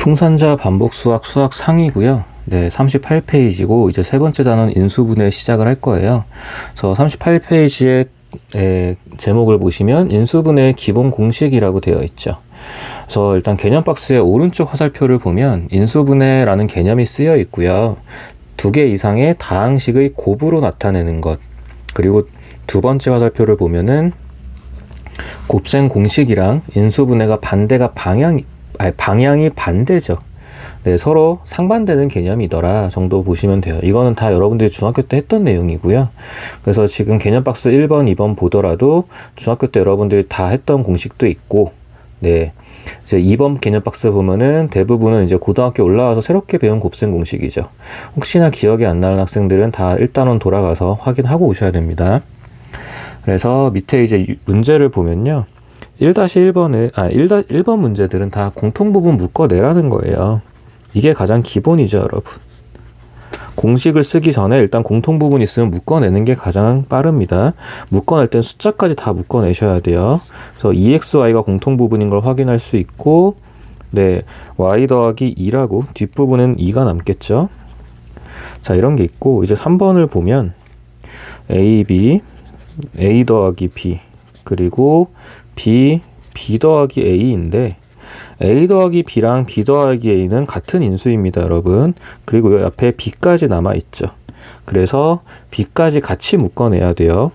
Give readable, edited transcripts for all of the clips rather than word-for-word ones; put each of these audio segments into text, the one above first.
풍산자 반복 수학 수학 상이고요. 네, 38페이지고 이제 세 번째 단원 인수분해 시작을 할 거예요. 그래서 38페이지의 제목을 보시면 인수분해 기본 공식이라고 되어 있죠. 그래서 일단 개념 박스의 오른쪽 화살표를 보면 인수분해라는 개념이 쓰여 있고요. 두 개 이상의 다항식의 곱으로 나타내는 것. 그리고 두 번째 화살표를 보면은 곱셈 공식이랑 인수분해가 방향이 반대죠. 네, 서로 상반되는 개념이더라 정도 보시면 돼요. 이거는 다 여러분들이 중학교 때 했던 내용이고요. 그래서 지금 개념 박스 1번, 2번 보더라도 중학교 때 여러분들이 다 했던 공식도 있고, 네, 이제 2번 개념 박스 보면은 대부분은 이제 고등학교 올라와서 새롭게 배운 곱셈 공식이죠. 혹시나 기억이 안 나는 학생들은 다 1단원 돌아가서 확인하고 오셔야 됩니다. 그래서 밑에 이제 문제를 보면요. 1번 문제들은 다 공통부분 묶어내라는 거예요. 이게 가장 기본이죠, 여러분. 공식을 쓰기 전에 일단 공통부분 있으면 묶어내는 게 가장 빠릅니다. 묶어낼 땐 숫자까지 다 묶어내셔야 돼요. 그래서 2xy가 공통부분인 걸 확인할 수 있고, 네, y 더하기 2라고 뒷부분은 2가 남겠죠. 자, 이런 게 있고, 이제 3번을 보면 a 더하기 b, 그리고 b 더하기 a인데, a 더하기 b랑 b 더하기 a는 같은 인수입니다, 여러분. 그리고 이 앞에 b까지 남아있죠. 그래서 b까지 같이 묶어내야 돼요.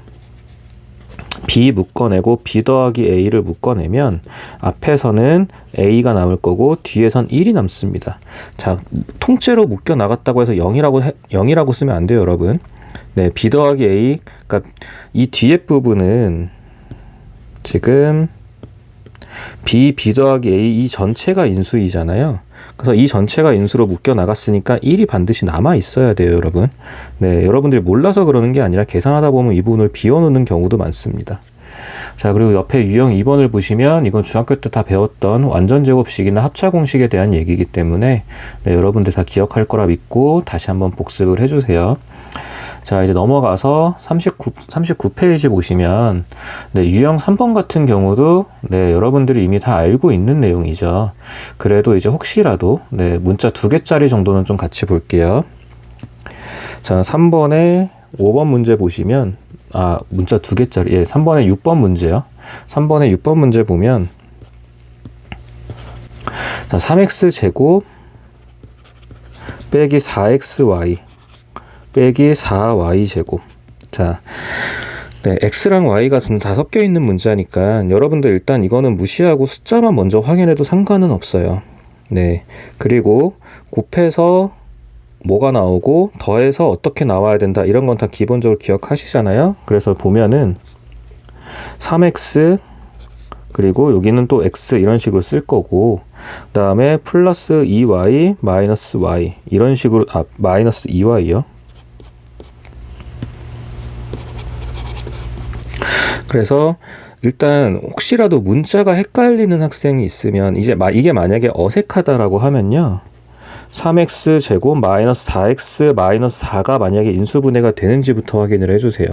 b 묶어내고 b 더하기 a를 묶어내면 앞에서는 a가 남을 거고 뒤에선 1이 남습니다. 자, 통째로 묶여 나갔다고 해서 0이라고 쓰면 안 돼요, 여러분. 네, b 더하기 a, 그러니까 이 뒤에 부분은 지금 b 더하기 a 이 전체가 인수이잖아요. 그래서 이 전체가 인수로 묶여 나갔으니까 1이 반드시 남아 있어야 돼요, 여러분. 네, 여러분들이 몰라서 그러는 게 아니라 계산하다 보면 이 부분을 비워놓는 경우도 많습니다. 자, 그리고 옆에 유형 2번을 보시면 이건 중학교 때 다 배웠던 완전제곱식이나 합차공식에 대한 얘기이기 때문에 네, 여러분들 다 기억할 거라 믿고 다시 한번 복습을 해주세요. 자, 이제 넘어가서 39페이지 보시면, 네, 유형 3번 같은 경우도, 네, 여러분들이 이미 다 알고 있는 내용이죠. 그래도 이제 혹시라도, 네, 문자 2개짜리 정도는 좀 같이 볼게요. 자, 3번에 5번 문제 보시면, 문자 2개짜리, 예, 3번에 6번 문제요. 3번에 6번 문제 보면, 자, 3x제곱 빼기 4xy 빼기 4y제곱. 자, 네, x랑 y가 다 섞여 있는 문자니까 여러분들 일단 이거는 무시하고 숫자만 먼저 확인해도 상관은 없어요. 네, 그리고 곱해서 뭐가 나오고 더해서 어떻게 나와야 된다, 이런 건 다 기본적으로 기억하시잖아요. 그래서 보면은 3x 그리고 여기는 또 x 이런 식으로 쓸 거고, 그 다음에 플러스 2y 마이너스 y 이런 식으로, 마이너스 2y요. 그래서 일단 혹시라도 문자가 헷갈리는 학생이 있으면 이게 만약에 어색하다라고 하면요, 3x제곱 마이너스 4x 마이너스 4가 만약에 인수분해가 되는지부터 확인을 해주세요.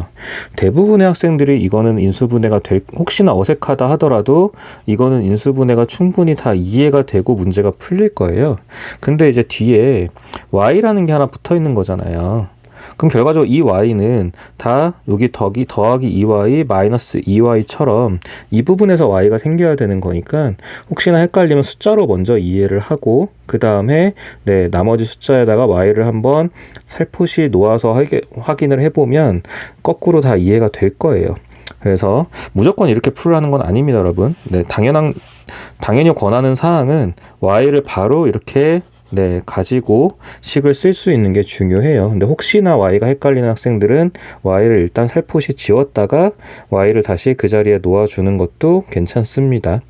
대부분의 학생들이 이거는 인수분해가 혹시나 어색하다 하더라도 이거는 인수분해가 충분히 다 이해가 되고 문제가 풀릴 거예요. 근데 이제 뒤에 y라는 게 하나 붙어 있는 거잖아요. 그럼 결과적으로 이 y는 다 여기 더하기 2y 마이너스 2y처럼 이 부분에서 y가 생겨야 되는 거니까 혹시나 헷갈리면 숫자로 먼저 이해를 하고 그 다음에 네, 나머지 숫자에다가 y를 한번 살포시 놓아서 확인을 해보면 거꾸로 다 이해가 될 거예요. 그래서 무조건 이렇게 풀라는 건 아닙니다, 여러분. 네, 당연히 권하는 사항은 y를 바로 이렇게 네, 가지고 식을 쓸 수 있는 게 중요해요. 근데 혹시나 y가 헷갈리는 학생들은 y를 일단 살포시 지웠다가 y를 다시 그 자리에 놓아주는 것도 괜찮습니다.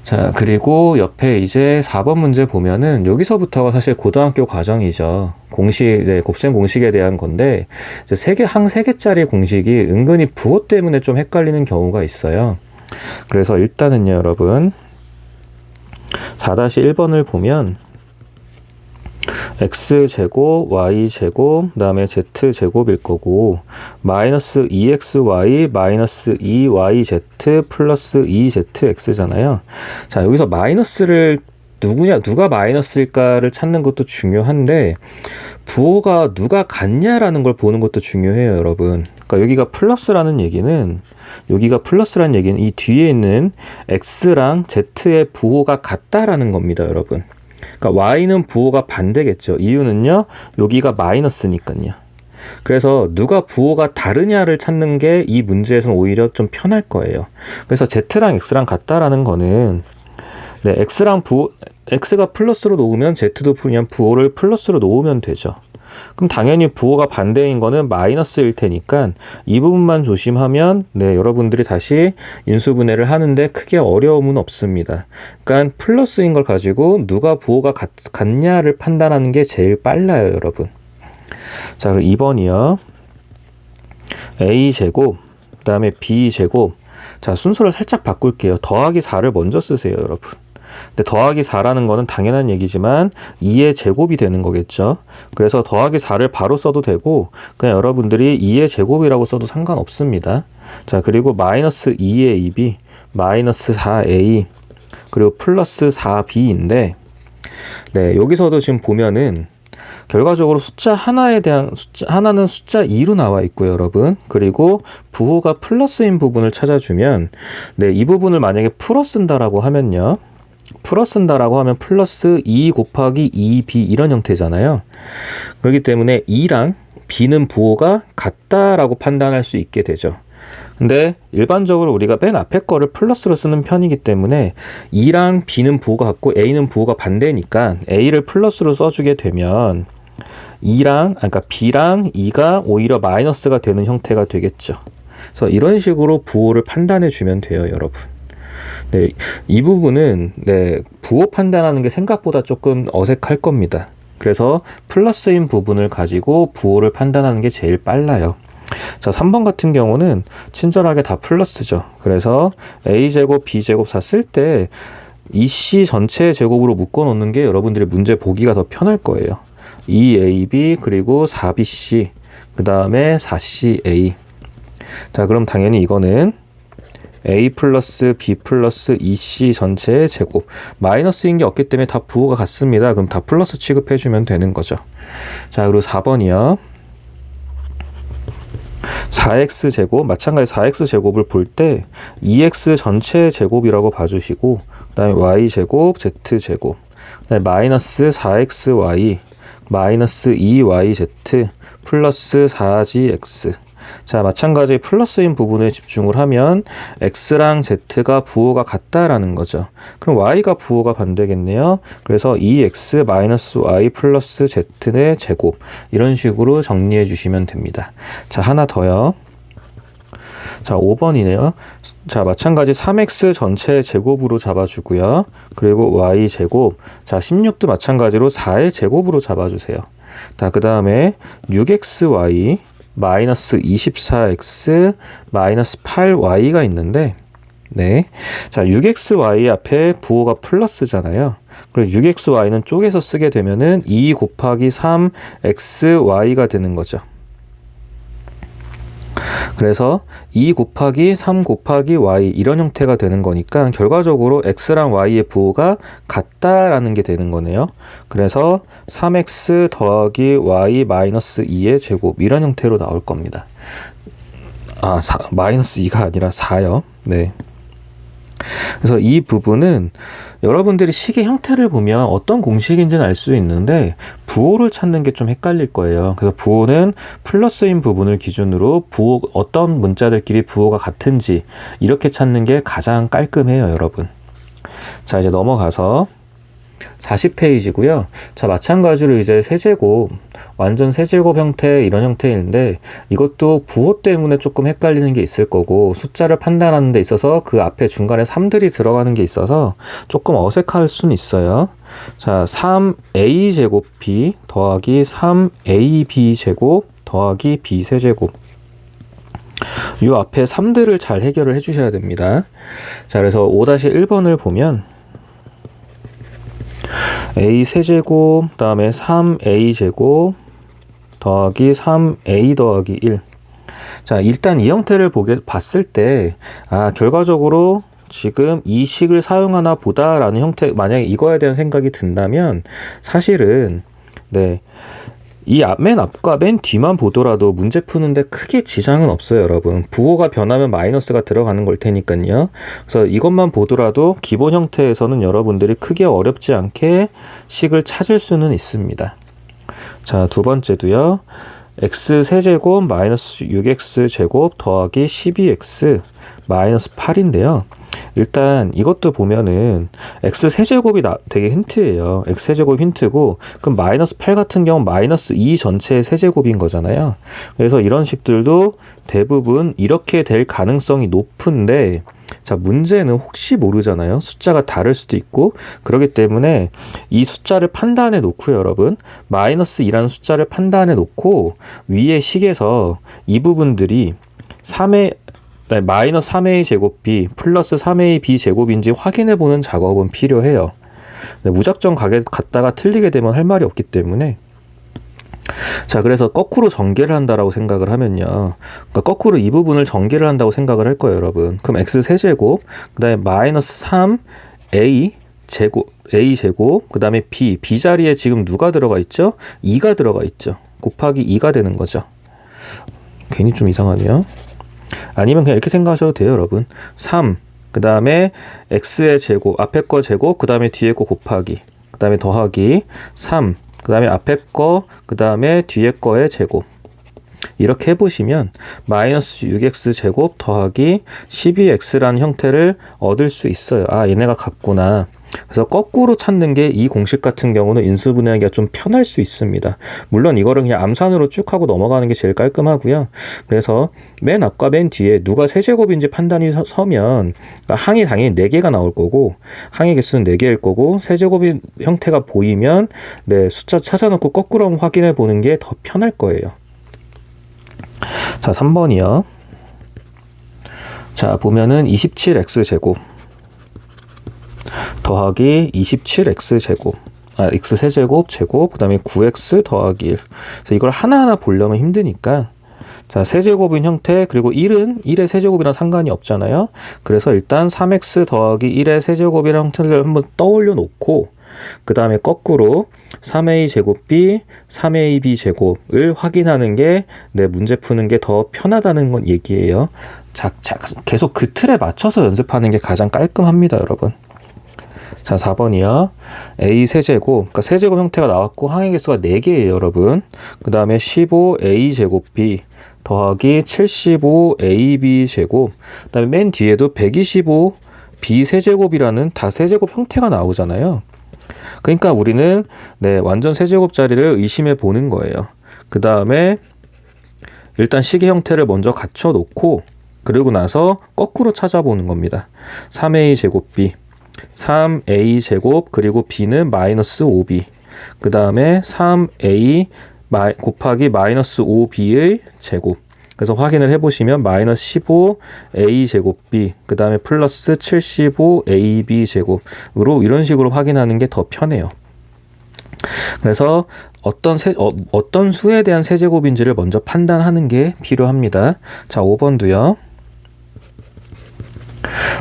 자, 그리고 옆에 이제 4번 문제 보면은 여기서부터가 사실 고등학교 과정이죠. 네, 곱셈 공식에 대한 건데, 이제 항 3개짜리 공식이 은근히 부호 때문에 좀 헷갈리는 경우가 있어요. 그래서 일단은요, 여러분, 4-1번을 보면 x제곱, y제곱, 그 다음에 z제곱일 거고, 마이너스 2xy, 마이너스 2yz, 플러스 2zx잖아요. 자, 여기서 마이너스를 누가 마이너스일까를 찾는 것도 중요한데 부호가 누가 같냐라는 걸 보는 것도 중요해요, 여러분. 그러니까 여기가 플러스라는 얘기는 이 뒤에 있는 x랑 z의 부호가 같다라는 겁니다, 여러분. 그러니까 y는 부호가 반대겠죠. 이유는요, 여기가 마이너스니까요. 그래서 누가 부호가 다르냐를 찾는 게 이 문제에서는 오히려 좀 편할 거예요. 그래서 z랑 x랑 같다라는 거는 네, x가 플러스로 놓으면 z도 그냥 부호를 플러스로 놓으면 되죠. 그럼 당연히 부호가 반대인 거는 마이너스일 테니까 이 부분만 조심하면 네, 여러분들이 다시 인수분해를 하는데 크게 어려움은 없습니다. 그러니까 플러스인 걸 가지고 누가 부호가 같냐를 판단하는 게 제일 빨라요, 여러분. 자, 그럼 2번이요. a제곱, 그 다음에 b제곱. 자, 순서를 살짝 바꿀게요. 더하기 4를 먼저 쓰세요, 여러분. 근데 더하기 4라는 거는 당연한 얘기지만 2의 제곱이 되는 거겠죠. 그래서 더하기 4를 바로 써도 되고 그냥 여러분들이 2의 제곱이라고 써도 상관없습니다. 자, 그리고 마이너스 2ab, 마이너스 4a, 그리고 플러스 4b인데 네, 여기서도 지금 보면은 결과적으로 하나는 숫자 2로 나와 있고요, 여러분. 그리고 부호가 플러스인 부분을 찾아주면 네, 이 부분을 만약에 풀어 쓴다라고 하면요. 플러스 2 곱하기 2b 이런 형태잖아요. 그렇기 때문에 2랑 b는 부호가 같다라고 판단할 수 있게 되죠. 근데 일반적으로 우리가 맨 앞에 거를 플러스로 쓰는 편이기 때문에 2랑 b는 부호가 같고 a는 부호가 반대니까 a를 플러스로 써주게 되면 그러니까 b랑 2가 오히려 마이너스가 되는 형태가 되겠죠. 그래서 이런 식으로 부호를 판단해 주면 돼요, 여러분. 네, 이 부분은 네, 부호 판단하는 게 생각보다 조금 어색할 겁니다. 그래서 플러스인 부분을 가지고 부호를 판단하는 게 제일 빨라요. 자, 3번 같은 경우는 친절하게 다 플러스죠. 그래서 a제곱, b제곱 다 쓸 때 2c 전체의 제곱으로 묶어 놓는 게 여러분들이 문제 보기가 더 편할 거예요. 2ab 그리고 4bc 그 다음에 4ca. 자, 그럼 당연히 이거는 a 플러스 b 플러스 2c 전체의 제곱. 마이너스인 게 없기 때문에 다 부호가 같습니다. 그럼 다 플러스 취급해주면 되는 거죠. 자, 그리고 4번이요. 4x제곱, 마찬가지 4x제곱을 볼 때 2x 전체의 제곱이라고 봐주시고 그 다음에 y제곱, z제곱, 그 다음에 마이너스 4xy, 마이너스 2yz, 플러스 4gx. 자, 마찬가지 플러스인 부분에 집중을 하면 x랑 z가 부호가 같다라는 거죠. 그럼 y가 부호가 반대겠네요. 그래서 2x 마이너스 y 플러스 z의 제곱 이런 식으로 정리해 주시면 됩니다. 자, 하나 더요. 자, 5번이네요. 자, 마찬가지 3x 전체 제곱으로 잡아주고요. 그리고 y제곱. 자, 16도 마찬가지로 4의 제곱으로 잡아주세요. 자, 그 다음에 6xy 마이너스 24x 마이너스 8y가 있는데 네. 자, 6xy 앞에 부호가 플러스잖아요. 그래서 6xy는 쪼개서 쓰게 되면은 2 곱하기 3xy가 되는 거죠. 그래서 2 곱하기 3 곱하기 y 이런 형태가 되는 거니까 결과적으로 x랑 y의 부호가 같다라는 게 되는 거네요. 그래서 3x 더하기 y 마이너스 2의 제곱 이런 형태로 나올 겁니다. 마이너스 2가 아니라 4요. 네. 그래서 이 부분은 여러분들이 식의 형태를 보면 어떤 공식인지는 알 수 있는데 부호를 찾는 게 좀 헷갈릴 거예요. 그래서 부호는 플러스인 부분을 기준으로 어떤 문자들끼리 부호가 같은지 이렇게 찾는 게 가장 깔끔해요, 여러분. 자, 이제 넘어가서 40페이지고요. 자, 마찬가지로 이제 세제곱, 완전 세제곱 형태 이런 형태인데 이것도 부호 때문에 조금 헷갈리는 게 있을 거고 숫자를 판단하는 데 있어서 그 앞에 중간에 3들이 들어가는 게 있어서 조금 어색할 수는 있어요. 자, 3a 제곱 b 더하기 3ab 제곱 더하기 b 세제곱. 이 앞에 3들을 잘 해결을 해주셔야 됩니다. 자, 그래서 5-1번을 보면 a 세제곱, 그 다음에 3a 제곱 더하기 3a 더하기 1. 자, 일단 이 형태를 봤을 때 결과적으로 지금 이 식을 사용하나 보다라는 형태, 만약에 이거에 대한 생각이 든다면 사실은 네, 이 맨 앞과 맨 뒤만 보더라도 문제 푸는데 크게 지장은 없어요, 여러분. 부호가 변하면 마이너스가 들어가는 걸 테니까요. 그래서 이것만 보더라도 기본 형태에서는 여러분들이 크게 어렵지 않게 식을 찾을 수는 있습니다. 자, 두 번째도요. x 세제곱 마이너스 6x 제곱 더하기 12x 마이너스 8인데요. 일단 이것도 보면은 x 세제곱이 되게 힌트예요. x 세제곱 힌트고, 그럼 마이너스 8 같은 경우는 마이너스 2 전체의 세제곱인 거잖아요. 그래서 이런 식들도 대부분 이렇게 될 가능성이 높은데, 자, 문제는 혹시 모르잖아요. 숫자가 다를 수도 있고. 그렇기 때문에 이 숫자를 판단해 놓고요, 여러분. 마이너스 2라는 숫자를 판단해 놓고 위에 식에서 이 부분들이 3의 마이너스 3a 제곱b 플러스 3ab 제곱인지 확인해 보는 작업은 필요해요. 무작정 갔다가 틀리게 되면 할 말이 없기 때문에. 자, 그래서 거꾸로 전개를 한다라고 생각을 하면요. 그러니까 거꾸로 이 부분을 전개를 한다고 생각을 할 거예요, 여러분. 그럼 x 세제곱, 그 다음에 마이너스 3a 제곱, 그 다음에 b 자리에 지금 누가 들어가 있죠? 2가 들어가 있죠. 곱하기 2가 되는 거죠. 괜히 좀 이상하네요. 아니면 그냥 이렇게 생각하셔도 돼요, 여러분. 3, 그 다음에 x의 제곱, 앞에 거 제곱, 그 다음에 뒤에 거 곱하기, 그 다음에 더하기 3, 그 다음에 앞에 거, 그 다음에 뒤에 거의 제곱. 이렇게 해보시면 마이너스 6x 제곱 더하기 12x라는 형태를 얻을 수 있어요. 아, 얘네가 같구나. 그래서 거꾸로 찾는 게 이 공식 같은 경우는 인수분해하기가 좀 편할 수 있습니다. 물론 이거를 그냥 암산으로 쭉 하고 넘어가는 게 제일 깔끔하고요. 그래서 맨 앞과 맨 뒤에 누가 세제곱인지 판단이 서면, 그러니까 항이 당연히 4개가 나올 거고, 항의 개수는 4개일 거고, 세제곱인 형태가 보이면 네, 숫자 찾아놓고 거꾸로 한번 확인해 보는 게 더 편할 거예요. 자, 3번이요. 자, 보면은 27x 제곱 더하기 27x 제곱, x 세제곱 제곱, 그 다음에 9x 더하기 1. 그래서 이걸 하나하나 보려면 힘드니까, 자, 세제곱인 형태, 그리고 1은 1의 세제곱이랑 상관이 없잖아요. 그래서 일단 3x 더하기 1의 세제곱이라는 형태를 한번 떠올려 놓고, 그 다음에 거꾸로 3a 제곱b, 3ab 제곱을 확인하는 게 내 문제 푸는 게 더 편하다는 건 얘기예요. 자, 계속 그 틀에 맞춰서 연습하는 게 가장 깔끔합니다, 여러분. 자, 4번이요. a 세제곱, 그러니까 세제곱 형태가 나왔고 항의 개수가 4개예요, 여러분. 그 다음에 15a 제곱b 더하기 75ab 제곱, 그 다음에 맨 뒤에도 125b 세제곱이라는 다 세제곱 형태가 나오잖아요. 그러니까 우리는 네, 완전 세제곱짜리를 의심해 보는 거예요. 그 다음에 일단 식의 형태를 먼저 갖춰 놓고, 그리고 나서 거꾸로 찾아보는 겁니다. 3a 제곱b, 3a 제곱, 그리고 b는 마이너스 5b, 그 다음에 3a 곱하기 마이너스 5b의 제곱. 그래서 확인을 해보시면 마이너스 15a 제곱 b, 그 다음에 플러스 75ab 제곱으로 이런 식으로 확인하는 게 더 편해요. 그래서 어떤 수에 대한 세제곱인지를 먼저 판단하는 게 필요합니다. 자, 5번도요.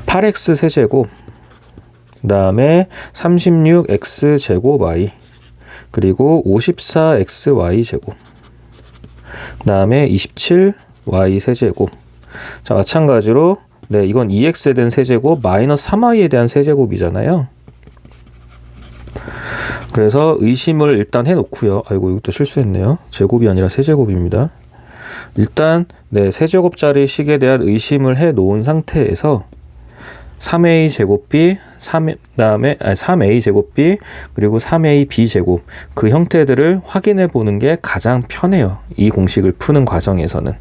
8x 세제곱, 그 다음에 36x 제곱 y, 그리고 54xy 제곱, 그 다음에 27y 세제곱. 자, 마찬가지로 네, 이건 2x에 대한 세제곱, 마이너스 3y에 대한 세제곱이잖아요. 그래서 의심을 일단 해놓고요. 아이고, 이것도 실수했네요. 제곱이 아니라 세제곱입니다. 일단 네, 세제곱짜리 식에 대한 의심을 해놓은 상태에서 3a 제곱b, 3a 제곱b, 그리고 3ab 제곱, 그 형태들을 확인해 보는 게 가장 편해요. 이 공식을 푸는 과정에서는.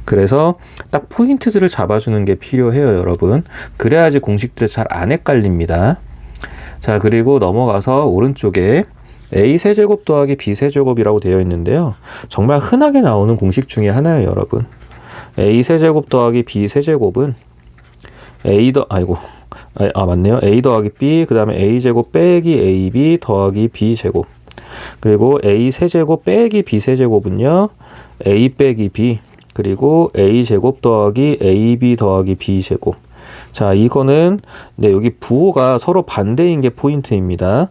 그래서 딱 포인트들을 잡아주는 게 필요해요, 여러분. 그래야지 공식들이 잘 안 헷갈립니다. 자, 그리고 넘어가서 오른쪽에 a 세제곱 더하기 b 세제곱이라고 되어 있는데요. 정말 흔하게 나오는 공식 중에 하나예요, 여러분. a 세제곱 더하기 b 세제곱은 맞네요. a 더하기 b, 그 다음에 a 제곱 빼기 ab 더하기 b 제곱. 그리고 a 세제곱 빼기 b 세제곱은요, a 빼기 b, 그리고 a 제곱 더하기 ab 더하기 b 제곱. 자, 이거는 네, 여기 부호가 서로 반대인 게 포인트입니다.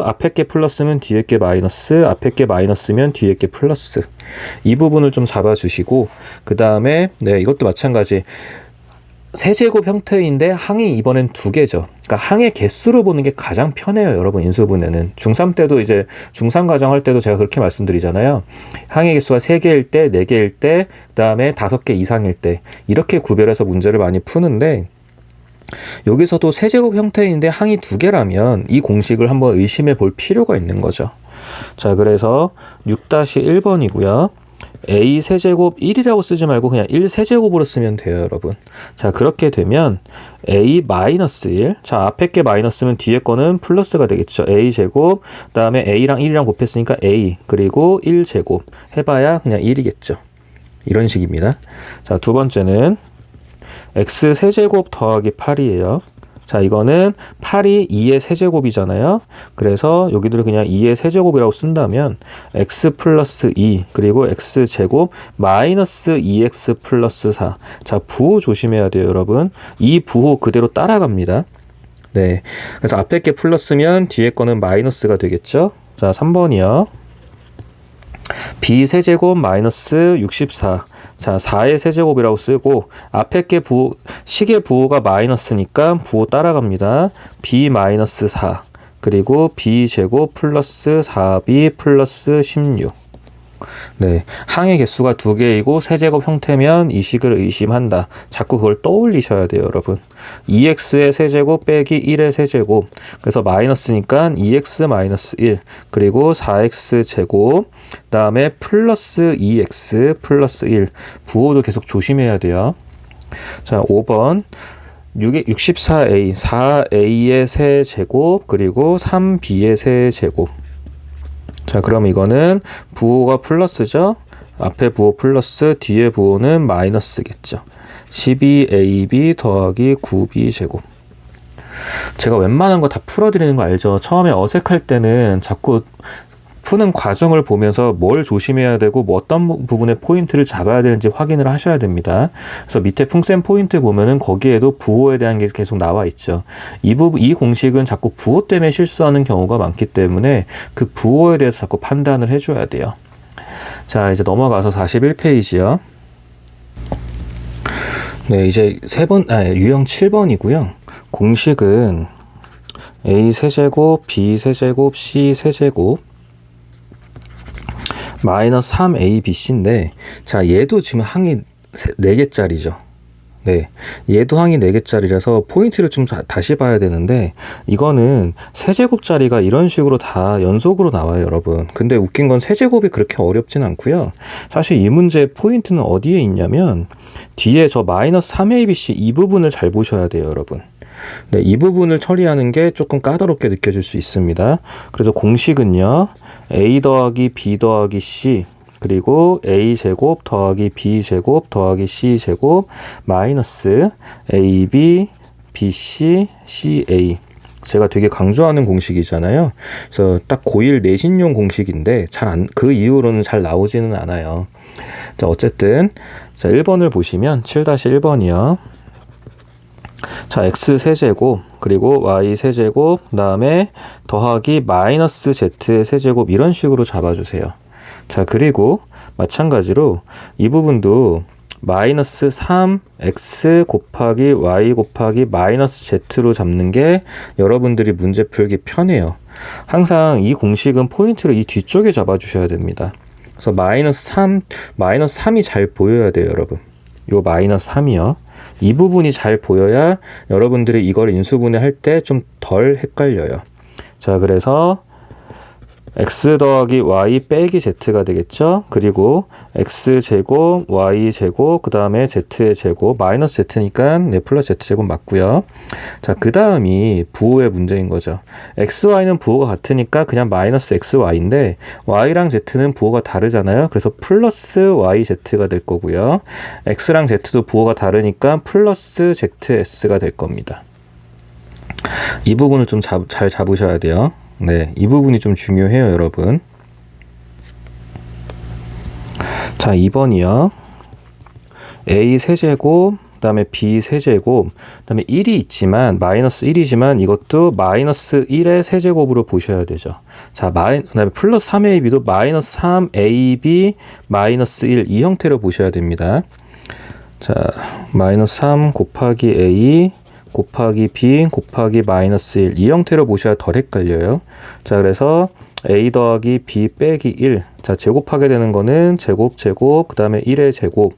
앞에 게 플러스면 뒤에 게 마이너스, 앞에 게 마이너스면 뒤에 게 플러스. 이 부분을 좀 잡아주시고, 그 다음에 네, 이것도 마찬가지. 세제곱 형태인데 항이 이번엔 2개죠. 그러니까 항의 개수로 보는 게 가장 편해요, 여러분. 인수분해는 중3 때도 이제 중3 과정 할 때도 제가 그렇게 말씀드리잖아요. 항의 개수가 3개일 때, 4개일 때, 그다음에 5개 이상일 때 이렇게 구별해서 문제를 많이 푸는데, 여기서도 세제곱 형태인데 항이 2개라면 이 공식을 한번 의심해 볼 필요가 있는 거죠. 자, 그래서 6-1번이고요. a 세제곱 1이라고 쓰지 말고 그냥 1 세제곱으로 쓰면 돼요, 여러분. 자, 그렇게 되면 a 마이너스 1. 자, 앞에 게 마이너스면 뒤에 거는 플러스가 되겠죠. a 제곱, 그 다음에 a랑 1이랑 곱했으니까 a, 그리고 1 제곱 해봐야 그냥 1이겠죠. 이런 식입니다. 자, 두 번째는 x 세제곱 더하기 8이에요. 자, 이거는 8이 2의 세제곱이잖아요. 그래서 여기를 그냥 2의 세제곱이라고 쓴다면 x 플러스 2 그리고 x 제곱 마이너스 2x 플러스 4. 자, 부호 조심해야 돼요, 여러분. 이 부호 그대로 따라갑니다. 네, 그래서 앞에 게 플러스면 뒤에 거는 마이너스가 되겠죠. 자, 3번이요. b 세제곱 마이너스 64. 자, 4의 세제곱이라고 쓰고 앞에 게 식의 부호가 마이너스니까 부호 따라갑니다. b 마이너스 4 그리고 b 제곱 플러스 4b 플러스 16. 네, 항의 개수가 2개이고 세제곱 형태면 이 식을 의심한다. 자꾸 그걸 떠올리셔야 돼요, 여러분. 2x의 세제곱 빼기 1의 세제곱. 그래서 마이너스니까 2x 마이너스 1 그리고 4x 제곱 그 다음에 플러스 2x 플러스 1. 부호도 계속 조심해야 돼요. 자, 5번 64a 4a의 세제곱 그리고 3b의 세제곱. 자, 그럼 이거는 부호가 플러스죠. 앞에 부호 플러스, 뒤에 부호는 마이너스겠죠. 12ab 더하기 9b 제곱. 제가 웬만한 거 다 풀어드리는 거 알죠? 처음에 어색할 때는 자꾸 푸는 과정을 보면서 뭘 조심해야 되고 뭐 어떤 부분에 포인트를 잡아야 되는지 확인을 하셔야 됩니다. 그래서 밑에 풍셈 포인트 보면은 거기에도 부호에 대한 게 계속 나와 있죠. 이 공식은 자꾸 부호 때문에 실수하는 경우가 많기 때문에 그 부호에 대해서 자꾸 판단을 해줘야 돼요. 자, 이제 넘어가서 41페이지요. 네, 이제 유형 7번이고요. 공식은 a 세제곱, b 세제곱, c 세제곱 마이너스 3abc인데, 자, 얘도 지금 항이 4개짜리죠. 네, 얘도 항이 4개짜리라서 포인트를 좀 다시 봐야 되는데, 이거는 세제곱짜리가 이런 식으로 다 연속으로 나와요, 여러분. 근데 웃긴 건 세제곱이 그렇게 어렵진 않고요. 사실 이 문제의 포인트는 어디에 있냐면 뒤에 저 마이너스 3abc 이 부분을 잘 보셔야 돼요, 여러분. 네, 이 부분을 처리하는 게 조금 까다롭게 느껴질 수 있습니다. 그래서 공식은요, a 더하기 b 더하기 c 그리고 a 제곱 더하기 b 제곱 더하기 c 제곱 마이너스 ab bc ca. 제가 되게 강조하는 공식이잖아요. 그래서 딱 고1 내신용 공식인데 그 이후로는 잘 나오지는 않아요. 자, 어쨌든 자, 1번을 보시면 7-1번이요. 자, x 세제곱 그리고 y 세제곱 그 다음에 더하기 마이너스 z의 세제곱 이런 식으로 잡아주세요. 자, 그리고 마찬가지로 이 부분도 마이너스 3x 곱하기 y 곱하기 마이너스 z로 잡는 게 여러분들이 문제 풀기 편해요. 항상 이 공식은 포인트를 이 뒤쪽에 잡아주셔야 됩니다. 그래서 마이너스 3이 잘 보여야 돼요, 여러분. 요 마이너스 3이요. 이 부분이 잘 보여야 여러분들이 이걸 인수분해 할 때 좀 덜 헷갈려요. 자, 그래서 x 더하기 y 빼기 z가 되겠죠. 그리고 x 제곱 y 제곱 그 다음에 z의 제곱 마이너스 z니까 네, 플러스 z 제곱 맞고요. 자, 그 다음이 부호의 문제인 거죠. xy는 부호가 같으니까 그냥 마이너스 xy인데 y랑 z는 부호가 다르잖아요. 그래서 플러스 yz가 될 거고요. x랑 z도 부호가 다르니까 플러스 zs가 될 겁니다. 이 부분을 좀 잘 잡으셔야 돼요. 네, 이 부분이 좀 중요해요, 여러분. 자, 2번이요. a 세제곱 그 다음에 b 세제곱, 그 다음에 1이 있지만 마이너스 1이지만 이것도 마이너스 1의 세제곱으로 보셔야 되죠. 자, 그 다음에 플러스 3ab도 마이너스 3ab 마이너스 1 이 형태로 보셔야 됩니다. 자, 마이너스 3 곱하기 a 곱하기 b 곱하기 마이너스 1 이 형태로 보셔야 덜 헷갈려요. 자, 그래서 a 더하기 b 빼기 1. 자, 제곱하게 되는 거는 제곱, 그 다음에 1의 제곱.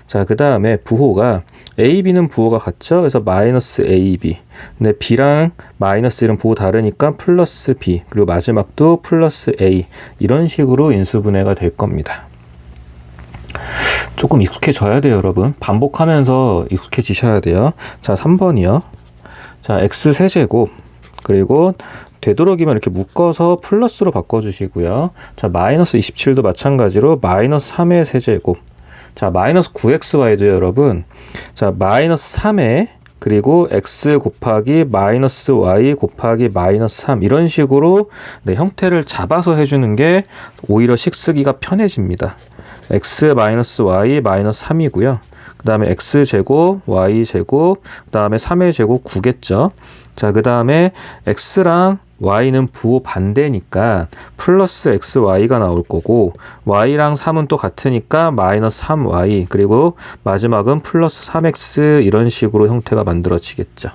자, 그 다음에 부호가 a, b는 부호가 같죠? 그래서 마이너스 a, b. 근데 b랑 마이너스 1은 부호 다르니까 플러스 b. 그리고 마지막도 플러스 a. 이런 식으로 인수분해가 될 겁니다. 조금 익숙해져야 돼요, 여러분. 반복하면서 익숙해지셔야 돼요. 자, 3번이요. 자, x 세제곱. 그리고 되도록이면 이렇게 묶어서 플러스로 바꿔주시고요. 자, 마이너스 27도 마찬가지로 마이너스 3의 세제곱. 자, 마이너스 9xy도 여러분. 자, 마이너스 3에 그리고 x 곱하기 마이너스 y 곱하기 마이너스 3 이런 식으로 네, 형태를 잡아서 해주는 게 오히려 식 쓰기가 편해집니다. x 마이너스 y 마이너스 3이고요. 그 다음에 x제곱, y제곱, 그 다음에 3의 제곱 9겠죠. 자, 그 다음에 x랑 y는 부호 반대니까 플러스 xy가 나올 거고 y랑 3은 또 같으니까 마이너스 3y 그리고 마지막은 플러스 3x 이런 식으로 형태가 만들어지겠죠.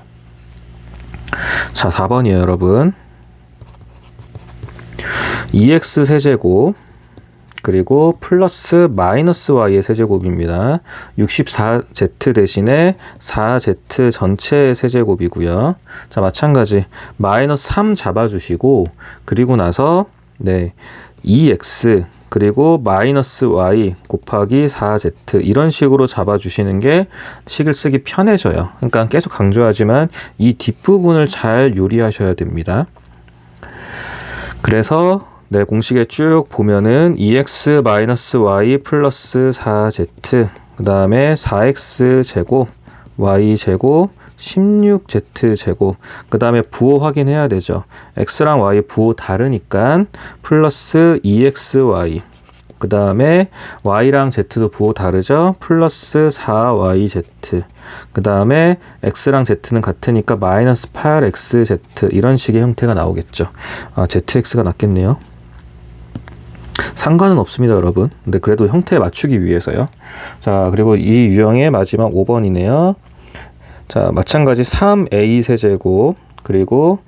자, 4번이에요, 여러분. 2x 세제곱 그리고 플러스 마이너스 y의 세제곱입니다. 64z 대신에 4z 전체의 세제곱이고요. 자, 마찬가지 마이너스 3 잡아주시고 그리고 나서 네 2x 그리고 마이너스 y 곱하기 4z 이런 식으로 잡아주시는 게 식을 쓰기 편해져요. 그러니까 계속 강조하지만 이 뒷부분을 잘 요리하셔야 됩니다. 그래서 네, 공식에 쭉 보면은 2x-y 플러스 4z 그 다음에 4x 제곱 y 제곱 16z 제곱 그 다음에 부호 확인해야 되죠. x랑 y 부호 다르니까 플러스 2xy 그 다음에 y랑 z도 부호 다르죠. 플러스 4yz 그 다음에 x랑 z는 같으니까 마이너스 8xz 이런 식의 형태가 나오겠죠. 아, zx가 낫겠네요. 상관은 없습니다, 여러분. 근데 그래도 형태에 맞추기 위해서요. 자, 그리고 이 유형의 마지막 5번이네요. 자, 마찬가지 3a 세제곱 그리고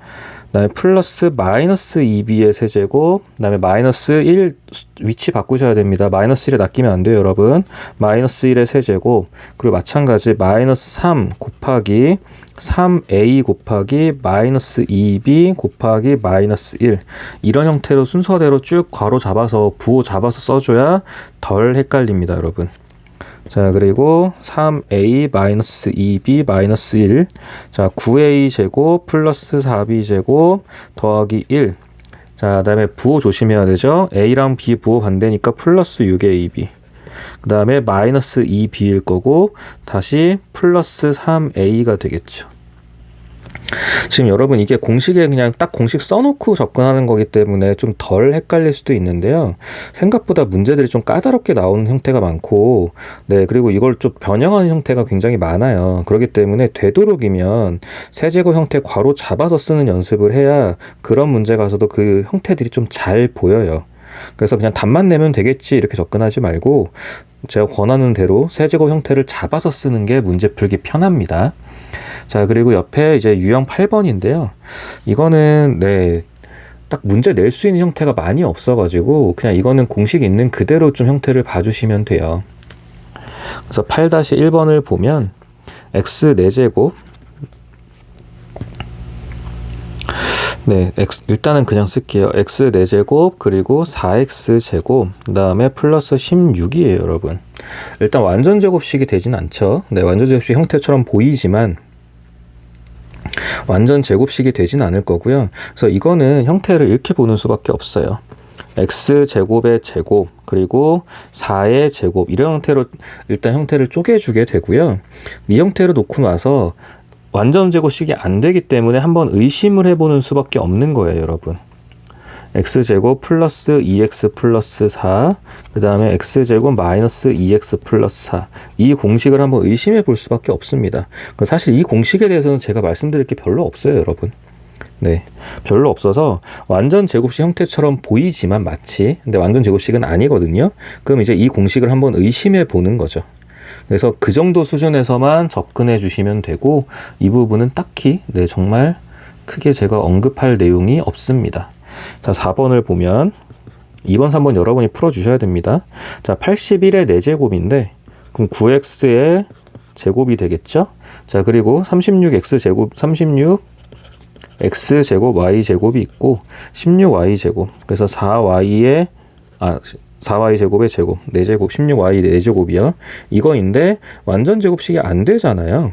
그다음에 플러스 마이너스 2b의 세제곱 그다음에 마이너스 1 위치 바꾸셔야 됩니다. 마이너스 1에 낚이면 안 돼요, 여러분. 마이너스 1의 세제곱 그리고 마찬가지 마이너스 3 곱하기 3a 곱하기 마이너스 2b 곱하기 마이너스 1 이런 형태로 순서대로 쭉 괄호 잡아서 부호 잡아서 써줘야 덜 헷갈립니다, 여러분. 자, 그리고 3a 마이너스 2b 마이너스 1 자, 9a 제곱 플러스 4b 제곱 더하기 1 자, 그 다음에 부호 조심해야 되죠. a랑 b 부호 반대니까 플러스 6ab 그 다음에 마이너스 2b일 거고 다시 플러스 3a가 되겠죠. 지금 여러분 이게 공식에 그냥 딱 공식 써놓고 접근하는 거기 때문에 좀 덜 헷갈릴 수도 있는데요. 생각보다 문제들이 좀 까다롭게 나오는 형태가 많고 네, 그리고 이걸 좀 변형하는 형태가 굉장히 많아요. 그렇기 때문에 되도록이면 세제곱 형태 괄호 잡아서 쓰는 연습을 해야 그런 문제 가서도 그 형태들이 좀 잘 보여요. 그래서 그냥 답만 내면 되겠지 이렇게 접근하지 말고 제가 권하는 대로 세제곱 형태를 잡아서 쓰는 게 문제 풀기 편합니다. 자, 그리고 옆에 이제 유형 8번인데요. 이거는 네, 딱 문제 낼 수 있는 형태가 많이 없어가지고 그냥 이거는 공식 있는 그대로 좀 형태를 봐주시면 돼요. 그래서 8-1번을 보면 x 4제곱 네, 일단은 그냥 쓸게요. x 4제곱 그리고 4x제곱 그 다음에 플러스 16이에요, 여러분. 일단 완전 제곱식이 되진 않죠. 네, 완전 제곱식 형태처럼 보이지만 완전 제곱식이 되진 않을 거고요. 그래서 이거는 형태를 이렇게 보는 수밖에 없어요. x제곱의 제곱 그리고 4의 제곱 이런 형태로 일단 형태를 쪼개주게 되고요. 이 형태로 놓고 나서 완전 제곱식이 안 되기 때문에 한번 의심을 해보는 수밖에 없는 거예요, 여러분. x제곱 플러스 2x 플러스 4, 그 다음에 x제곱 마이너스 2x 플러스 4. 이 공식을 한번 의심해 볼 수밖에 없습니다. 사실 이 공식에 대해서는 제가 말씀드릴 게 별로 없어요, 여러분. 네, 별로 없어서 완전 제곱식 형태처럼 보이지만 마치, 근데 완전 제곱식은 아니거든요. 그럼 이제 이 공식을 한번 의심해 보는 거죠. 그래서 그 정도 수준에서만 접근해 주시면 되고, 이 부분은 딱히 정말 크게 제가 언급할 내용이 없습니다. 자, 4번을 보면 2번, 3번 여러분이 풀어주셔야 됩니다. 자, 81의 4제곱인데 그럼 9x의 제곱이 되겠죠? 자, 그리고 36x제곱, 36x제곱 y제곱이 있고 16y제곱. 그래서 4y의 4y제곱의 제곱, 4제곱, 16y 4제곱이요. 이거인데 완전 제곱식이 안 되잖아요.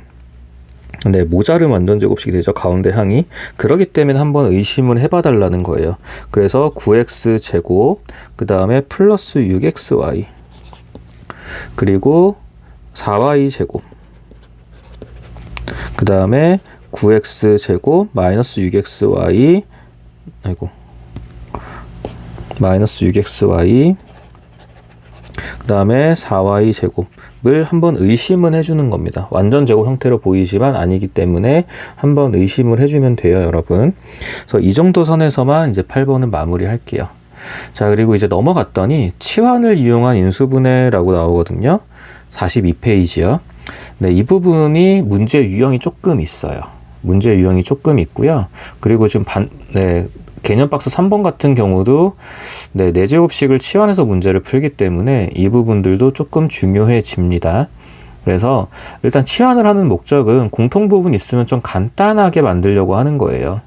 네, 모자른 완전 제곱식이 되죠. 가운데 항이. 그러기 때문에 한번 의심을 해봐 달라는 거예요. 그래서 9x 제곱, 그 다음에 플러스 6xy, 그리고 4y 제곱, 그 다음에 9x 제곱 마이너스 6xy, 마이너스 6xy, 그 다음에 4y 제곱을 한번 의심은 해주는 겁니다. 완전 제곱 형태로 보이지만 아니기 때문에 한번 의심을 해주면 돼요, 여러분. 그래서 이 정도 선에서만 이제 8번은 마무리 할게요. 자, 그리고 이제 넘어갔더니 치환을 이용한 인수분해라고 나오거든요. 42페이지요. 네, 이 부분이 문제 유형이 조금 있어요. 문제 유형이 조금 있고요. 그리고 지금 개념 박스 3번 같은 경우도 4제곱식을 치환해서 문제를 풀기 때문에 이 부분들도 조금 중요해집니다. 그래서 일단 치환을 하는 목적은 공통 부분 있으면 좀 간단하게 만들려고 하는 거예요.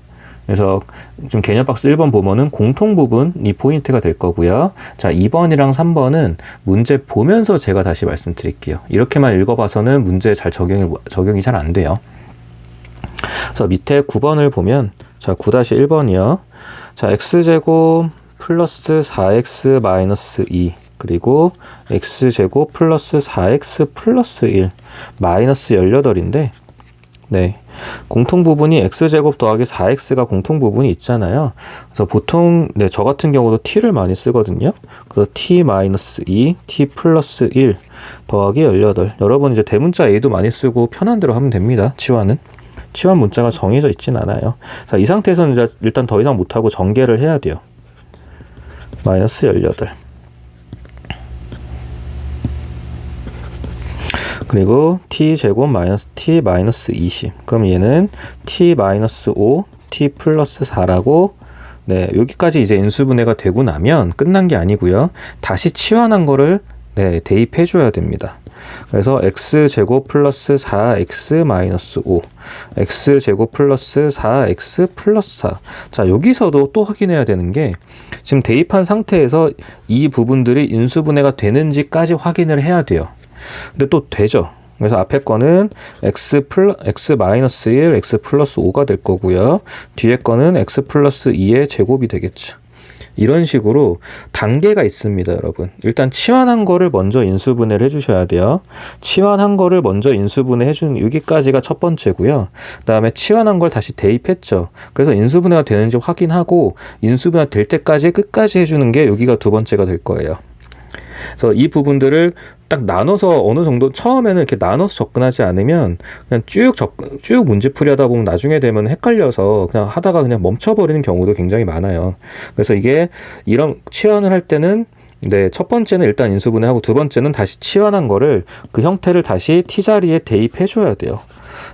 그래서 지금 개념 박스 1번 보면은 공통 부분이 포인트가 될 거고요. 자, 2번이랑 3번은 문제 보면서 제가 다시 말씀드릴게요. 이렇게만 읽어봐서는 문제에 적용이 잘 안 돼요. 그래서 밑에 9번을 보면, 자, 9-1번이요. 자, x제곱 플러스 4x 마이너스 2, 그리고 x제곱 플러스 4x 플러스 1, 마이너스 18인데, 네, 공통 부분이 x제곱 더하기 4x가 공통 부분이 있잖아요. 그래서 보통 저 같은 경우도 t를 많이 쓰거든요. 그래서 t 마이너스 2, t 플러스 1 더하기 18. 여러분 이제 대문자 a도 많이 쓰고 편한 대로 하면 됩니다. 치환은. 치환 문자가 정해져 있진 않아요. 자, 이 상태에서는 이제 일단 더 이상 못하고 전개를 해야 돼요. 마이너스 18. 그리고 t제곱 마이너스 t 마이너스 20. 그럼 얘는 t 마이너스 5, t 플러스 4라고, 네, 여기까지 이제 인수분해가 되고 나면 끝난 게 아니고요. 다시 치환한 거를 대입해 줘야 됩니다. 그래서 x제곱 플러스 4x 마이너스 5, x제곱 플러스 4x 플러스 4. 자, 여기서도 또 확인해야 되는 게, 지금 대입한 상태에서 이 부분들이 인수분해가 되는지까지 확인을 해야 돼요. 근데 또 되죠. 그래서 앞에 거는 x 마이너스 1, x 플러스 5가 될 거고요. 뒤에 거는 x 플러스 2의 제곱이 되겠죠. 이런 식으로 단계가 있습니다, 여러분. 일단 치환한 거를 먼저 인수분해를 해주셔야 돼요. 치환한 거를 먼저 인수분해 해주는, 여기까지가 첫 번째고요. 그 다음에 치환한 걸 다시 대입했죠. 그래서 인수분해가 되는지 확인하고 인수분해가 될 때까지 끝까지 해주는 게 여기가 두 번째가 될 거예요. 그래서 이 부분들을 딱 나눠서 어느 정도 처음에는 이렇게 나눠서 접근하지 않으면 그냥 쭉 문제풀이 하다 보면 나중에 되면 헷갈려서 그냥 하다가 그냥 멈춰버리는 경우도 굉장히 많아요. 그래서 이게 이런 치환을 할 때는 첫 번째는 일단 인수분해하고 두 번째는 다시 치환한 거를 그 형태를 다시 t자리에 대입해 줘야 돼요.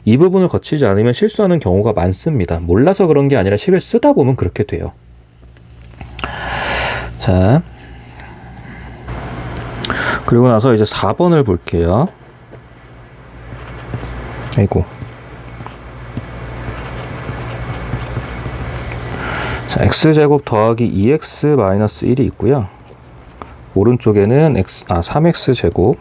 이 부분을 거치지 않으면 실수하는 경우가 많습니다. 몰라서 그런 게 아니라 식을 쓰다 보면 그렇게 돼요. 자, 그리고 나서 이제 4번을 볼게요. 아이고. 자, x제곱 더하기 2x 마이너스 1이 있고요. 오른쪽에는 3x제곱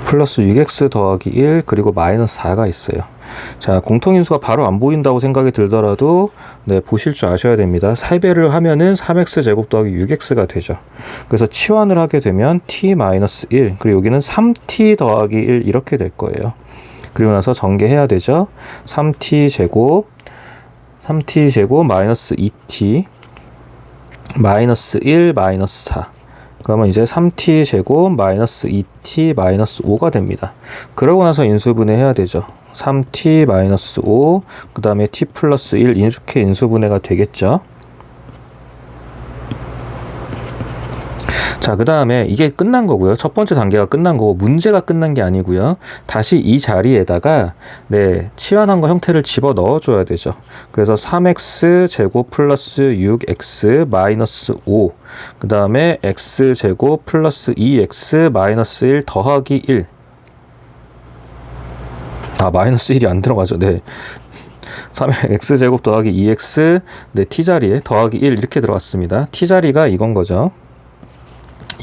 플러스 6x 더하기 1 그리고 마이너스 4가 있어요. 자, 공통인수가 바로 안 보인다고 생각이 들더라도 보실 줄 아셔야 됩니다. 3배를 하면은 3x제곱 더하기 6x가 되죠. 그래서 치환을 하게 되면 t-1, 그리고 여기는 3t 더하기 1 이렇게 될 거예요. 그리고 나서 전개해야 되죠. 3t제곱 3t제곱 마이너스 2t 마이너스 1 마이너스 4. 그러면 이제 3t제곱 마이너스 2t 마이너스 5가 됩니다. 그러고 나서 인수분해 해야 되죠. 3t 마이너스 5, 그 다음에 t 플러스 1 이렇게 인수분해가 되겠죠. 자, 그 다음에 이게 끝난 거고요. 첫 번째 단계가 끝난 거고 문제가 끝난 게 아니고요. 다시 이 자리에다가 치환한 거 형태를 집어 넣어 줘야 되죠. 그래서 3x 제곱 플러스 6x 마이너스 5, 그 다음에 x 제곱 플러스 2x 마이너스 1 더하기 1. 마이너스 1이 안 들어가죠. 3x 제곱 더하기 2x t자리에 더하기 1 이렇게 들어갔습니다. t자리가 이건 거죠.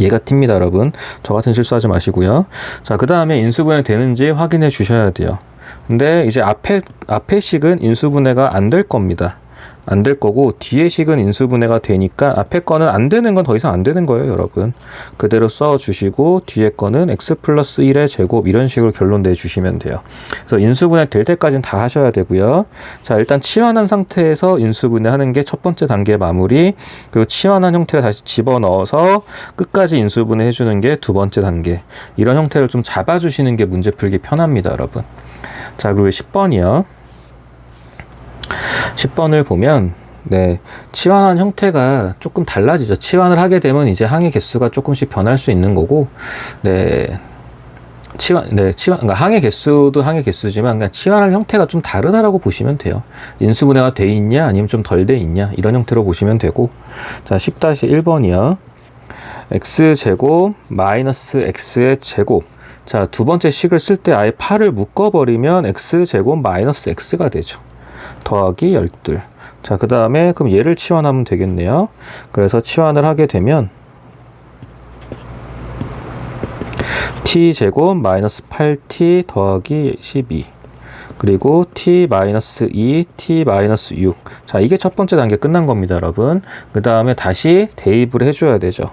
얘가 t입니다, 여러분. 저 같은 실수하지 마시고요. 자, 그 다음에 인수분해 되는지 확인해 주셔야 돼요. 근데 이제 앞에 식은 인수분해가 안 될 겁니다. 안 될 거고 뒤에 식은 인수분해가 되니까 앞에 거는 안 되는 건 더 이상 안 되는 거예요, 여러분. 그대로 써 주시고 뒤에 거는 x 플러스 1의 제곱 이런 식으로 결론 내 주시면 돼요. 그래서 인수분해 될 때까지는 다 하셔야 되고요. 자, 일단 치환한 상태에서 인수분해 하는 게 첫 번째 단계 마무리, 그리고 치환한 형태를 다시 집어넣어서 끝까지 인수분해 해주는 게 두 번째 단계. 이런 형태를 좀 잡아주시는 게 문제 풀기 편합니다, 여러분. 자, 그리고 10번이요. 10번을 보면 치환한 형태가 조금 달라지죠. 치환을 하게 되면 이제 항의 개수가 조금씩 변할 수 있는 거고, 그러니까 항의 개수도 항의 개수지만 그냥 치환한 형태가 좀 다르다라고 보시면 돼요. 인수분해가 돼 있냐 아니면 좀 덜 돼 있냐 이런 형태로 보시면 되고. 자, 10-1번이요. x제곱 마이너스 x의 제곱. 자, 두 번째 식을 쓸 때 아예 8을 묶어버리면 x제곱 마이너스 x가 되죠. 더하기 12. 자, 그 다음에 그럼 얘를 치환하면 되겠네요. 그래서 치환을 하게 되면 t제곱 마이너스 8t 더하기 12, 그리고 t 마이너스 2, t 마이너스 6. 자, 이게 첫 번째 단계 끝난 겁니다, 여러분. 그 다음에 다시 대입을 해줘야 되죠.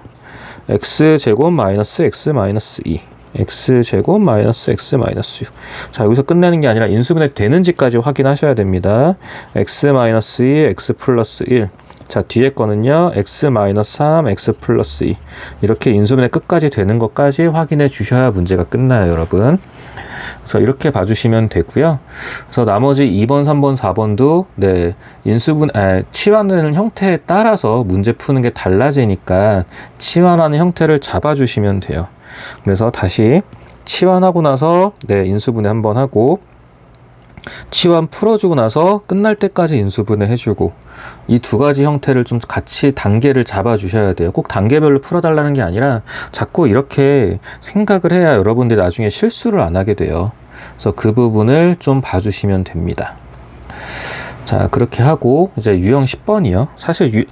x제곱 마이너스 x 마이너스 2, x제곱 마이너스 x 마이너스 6. 자, 여기서 끝내는 게 아니라 인수분해 되는지까지 확인하셔야 됩니다. x 마이너스 2, x 플러스 1. 자, 뒤에 거는요, x 마이너스 3, x 플러스 2. 이렇게 인수분해 끝까지 되는 것까지 확인해 주셔야 문제가 끝나요, 여러분. 그래서 이렇게 봐주시면 되고요. 그래서 나머지 2번, 3번, 4번도 치환하는 형태에 따라서 문제 푸는 게 달라지니까 치환하는 형태를 잡아주시면 돼요. 그래서 다시 치환하고 나서 인수분해 한번 하고, 치환 풀어주고 나서 끝날 때까지 인수분해 해주고, 이 두 가지 형태를 좀 같이 단계를 잡아주셔야 돼요. 꼭 단계별로 풀어달라는 게 아니라 자꾸 이렇게 생각을 해야 여러분들이 나중에 실수를 안 하게 돼요. 그래서 그 부분을 좀 봐주시면 됩니다. 자, 그렇게 하고 이제 유형 10번이요. 사실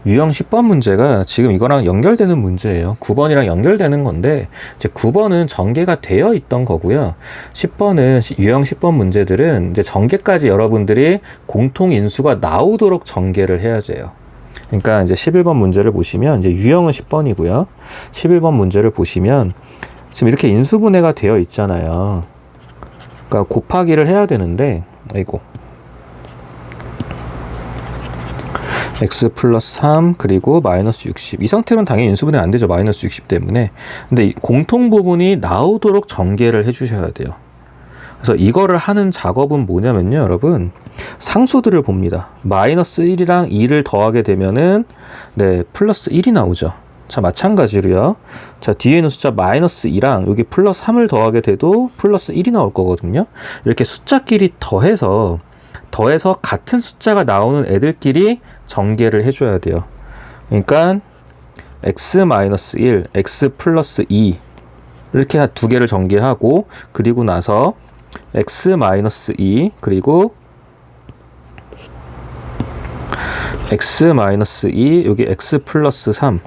유형 10번 문제가 지금 이거랑 연결되는 문제예요. 9번이랑 연결되는 건데, 이제 9번은 전개가 되어 있던 거고요. 10번은, 유형 10번 문제들은 이제 전개까지 여러분들이 공통 인수가 나오도록 전개를 해야 돼요. 그러니까 이제 11번 문제를 보시면, 이제 유형은 10번이고요. 11번 문제를 보시면, 지금 이렇게 인수분해가 되어 있잖아요. 그러니까 곱하기를 해야 되는데, x 플러스 3 그리고 마이너스 60. 이 상태로는 당연히 인수분해 안 되죠. 마이너스 60 때문에. 근데 이 공통 부분이 나오도록 전개를 해 주셔야 돼요. 그래서 이거를 하는 작업은 뭐냐면요, 여러분. 상수들을 봅니다. 마이너스 1이랑 2를 더하게 되면은 플러스 1이 나오죠. 자, 마찬가지로요. 자, 뒤에 있는 숫자 마이너스 2랑 여기 플러스 3을 더하게 돼도 플러스 1이 나올 거거든요. 이렇게 숫자끼리 더해서 같은 숫자가 나오는 애들끼리 전개를 해줘야 돼요. 그러니까 x-1, x 플러스 2 이렇게 두 개를 전개하고, 그리고 나서 x-2 그리고 x-2 여기 x 플러스 3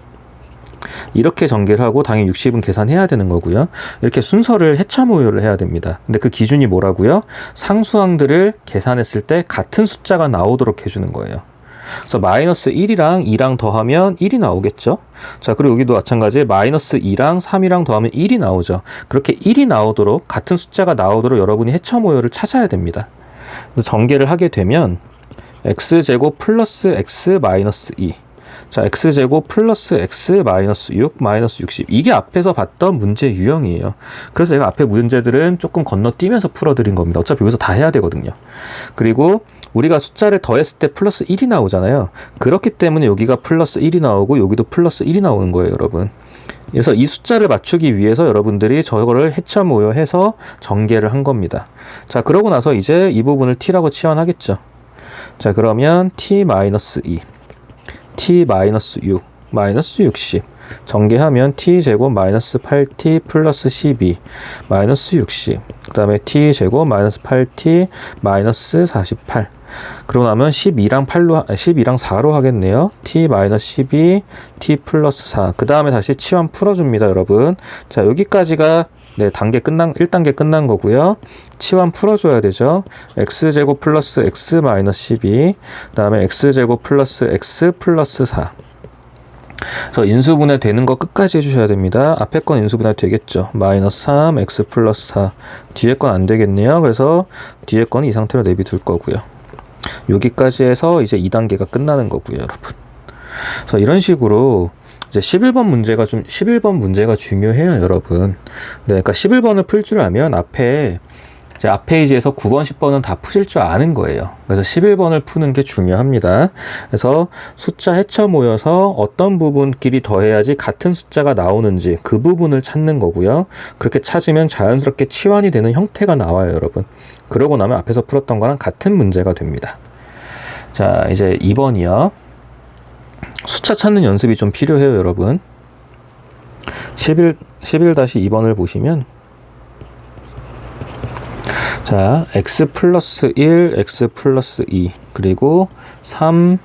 이렇게 전개를 하고 당연히 60은 계산해야 되는 거고요. 이렇게 순서를 해차 모여를 해야 됩니다. 근데 그 기준이 뭐라고요? 상수항들을 계산했을 때 같은 숫자가 나오도록 해주는 거예요. 그래서 마이너스 1이랑 2랑 더하면 1이 나오겠죠. 자, 그리고 여기도 마찬가지 마이너스 2랑 3이랑 더하면 1이 나오죠. 그렇게 1이 나오도록, 같은 숫자가 나오도록 여러분이 해차 모여를 찾아야 됩니다. 그래서 전개를 하게 되면 x제곱 플러스 x 마이너스 2. 자, x제곱 플러스 x 마이너스 6 마이너스 60. 이게 앞에서 봤던 문제 유형이에요. 그래서 제가 앞에 문제들은 조금 건너뛰면서 풀어드린 겁니다. 어차피 여기서 다 해야 되거든요. 그리고 우리가 숫자를 더했을 때 플러스 1이 나오잖아요. 그렇기 때문에 여기가 플러스 1이 나오고 여기도 플러스 1이 나오는 거예요, 여러분. 그래서 이 숫자를 맞추기 위해서 여러분들이 저거를 해쳐모여해서 전개를 한 겁니다. 자, 그러고 나서 이제 이 부분을 t라고 치환하겠죠. 자, 그러면 t-2, t-6, 마이너스 60. 전개하면 t제곱 마이너스 8t 플러스 12 마이너스 60. 그 다음에 t제곱 마이너스 8t 마이너스 48. 그러고 나면 12랑 4로 하겠네요. t 마이너스 12 t 플러스 4. 그 다음에 다시 치환 풀어줍니다, 여러분. 자, 여기까지가 네, 1단계 끝난 거고요. 치환 풀어줘야 되죠. x제곱 플러스 x 마이너스 12. 그 다음에 x제곱 플러스 x 플러스 4. 그래서 인수분해 되는 거 끝까지 해주셔야 됩니다. 앞에 건 인수분해 되겠죠. 마이너스 3 x 플러스 4. 뒤에 건 안 되겠네요. 그래서 뒤에 건 이 상태로 내비둘 거고요. 여기까지 해서 이제 2단계가 끝나는 거고요, 여러분. 그래서 이런 식으로 이제 11번 문제가 중요해요, 여러분. 네, 그러니까 11번을 풀 줄 알면 앞에 페이지에서 9번, 10번은 다 푸실 줄 아는 거예요. 그래서 11번을 푸는 게 중요합니다. 그래서 숫자 해쳐 모여서 어떤 부분끼리 더해야지 같은 숫자가 나오는지 그 부분을 찾는 거고요. 그렇게 찾으면 자연스럽게 치환이 되는 형태가 나와요, 여러분. 그러고 나면 앞에서 풀었던 거랑 같은 문제가 됩니다. 자, 이제 2번이요. 숫자 찾는 연습이 좀 필요해요, 여러분. 11-2번을 보시면 자, x 플러스 1, x 플러스 2, 그리고 3,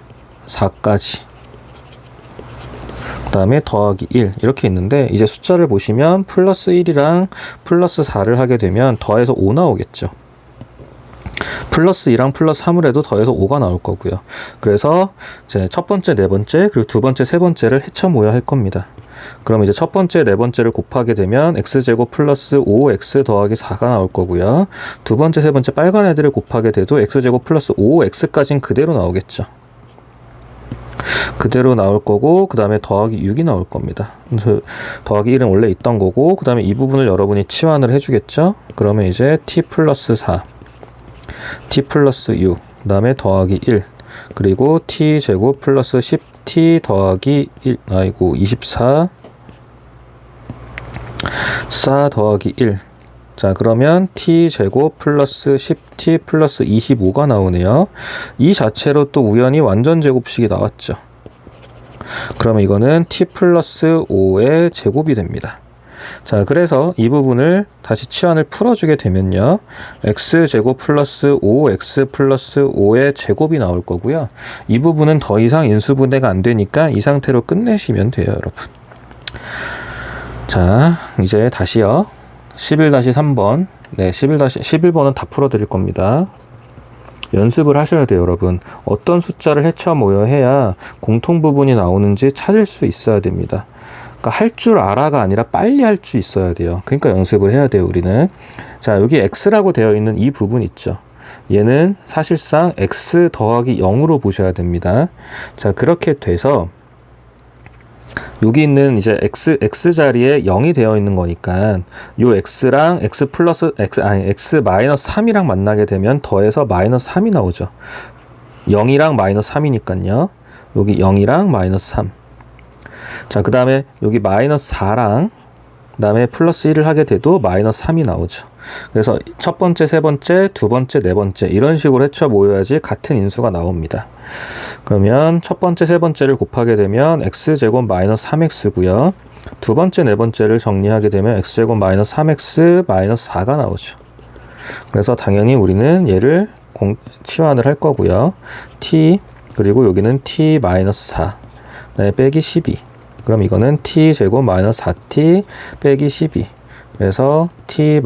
4까지. 그 다음에 더하기 1 이렇게 있는데 이제 숫자를 보시면 플러스 1이랑 플러스 4를 하게 되면 더해서 5 나오겠죠. 플러스 2랑 플러스 3을 해도 더해서 5가 나올 거고요. 그래서 이제 첫 번째, 네 번째, 그리고 두 번째, 세 번째를 해쳐 모여 할 겁니다. 그럼 이제 첫 번째, 네 번째를 곱하게 되면 x제곱 플러스 5x 더하기 4가 나올 거고요. 두 번째, 세 번째 빨간 애들을 곱하게 돼도 x제곱 플러스 5x까지는 그대로 나오겠죠. 그대로 나올 거고 그 다음에 더하기 6이 나올 겁니다. 더하기 1은 원래 있던 거고 그 다음에 이 부분을 여러분이 치환을 해주겠죠. 그러면 이제 t 플러스 4, t 플러스 6, 그 다음에 더하기 1, 그리고 t제곱 플러스 10t 더하기 1, 24, 4 더하기 1. 자, 그러면 t제곱 플러스 10t 플러스 25가 나오네요. 이 자체로 또 우연히 완전 제곱식이 나왔죠. 그러면 이거는 t 플러스 5의 제곱이 됩니다. 자, 그래서 이 부분을 다시 치환을 풀어주게 되면요. x제곱 플러스 5x 플러스 5의 제곱이 나올 거고요. 이 부분은 더 이상 인수분해가 안 되니까 이 상태로 끝내시면 돼요, 여러분. 자, 이제 다시요. 11-3번. 네, 11번은 다 풀어드릴 겁니다. 연습을 하셔야 돼요, 여러분. 어떤 숫자를 해쳐 모여 해야 공통 부분이 나오는지 찾을 수 있어야 됩니다. 그러니까 할 줄 알아가 아니라 빨리 할 수 있어야 돼요. 그러니까 연습을 해야 돼요, 우리는. 자, 여기 x라고 되어 있는 이 부분 있죠. 얘는 사실상 x 더하기 0으로 보셔야 됩니다. 자, 그렇게 돼서 여기 있는 이제 x 자리에 0이 되어 있는 거니까 요 x랑 x 마이너스 3이랑 만나게 되면 더해서 마이너스 3이 나오죠. 0이랑 마이너스 3이니까요. 여기 0이랑 마이너스 3. 자, 그 다음에 여기 마이너스 4랑 그 다음에 플러스 1을 하게 돼도 마이너스 3이 나오죠. 그래서 첫 번째, 세 번째, 두 번째, 네 번째 이런 식으로 해쳐 모여야지 같은 인수가 나옵니다. 그러면 첫 번째, 세 번째를 곱하게 되면 x제곱 마이너스 3x고요. 두 번째, 네 번째를 정리하게 되면 x제곱 마이너스 3x 마이너스 4가 나오죠. 그래서 당연히 우리는 얘를 치환을 할 거고요. t 그리고 여기는 t 마이너스 4 그다음에 빼기 12. 그럼 이거는 t제곱 마이너스 4t 빼기 12. 그래서 t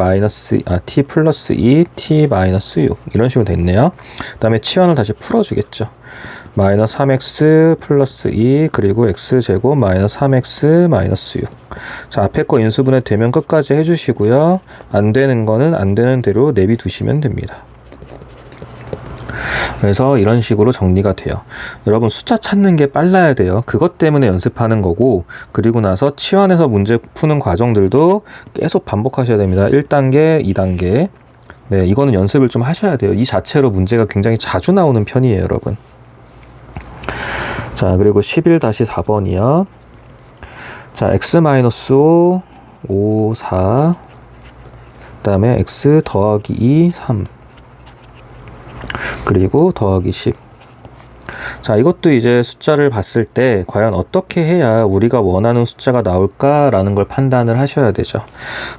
플러스 2, t 마이너스 6 이런 식으로 됐네요. 그 다음에 치환을 다시 풀어주겠죠. 마이너스 3x 플러스 2 그리고 x제곱 마이너스 3x 마이너스 6. 자, 앞에 거 인수분해 되면 끝까지 해주시고요. 안 되는 거는 안 되는 대로 내비두시면 됩니다. 그래서 이런 식으로 정리가 돼요. 여러분 숫자 찾는 게 빨라야 돼요. 그것 때문에 연습하는 거고, 그리고 나서 치환해서 문제 푸는 과정들도 계속 반복하셔야 됩니다. 1단계, 2단계. 네, 이거는 연습을 좀 하셔야 돼요. 이 자체로 문제가 굉장히 자주 나오는 편이에요, 여러분. 자, 그리고 11-4번이요. 자, x-5, 5, 4. 그 다음에 x 더하기 2, 3. 그리고 더하기 10. 자, 이것도 이제 숫자를 봤을 때 과연 어떻게 해야 우리가 원하는 숫자가 나올까라는 걸 판단을 하셔야 되죠.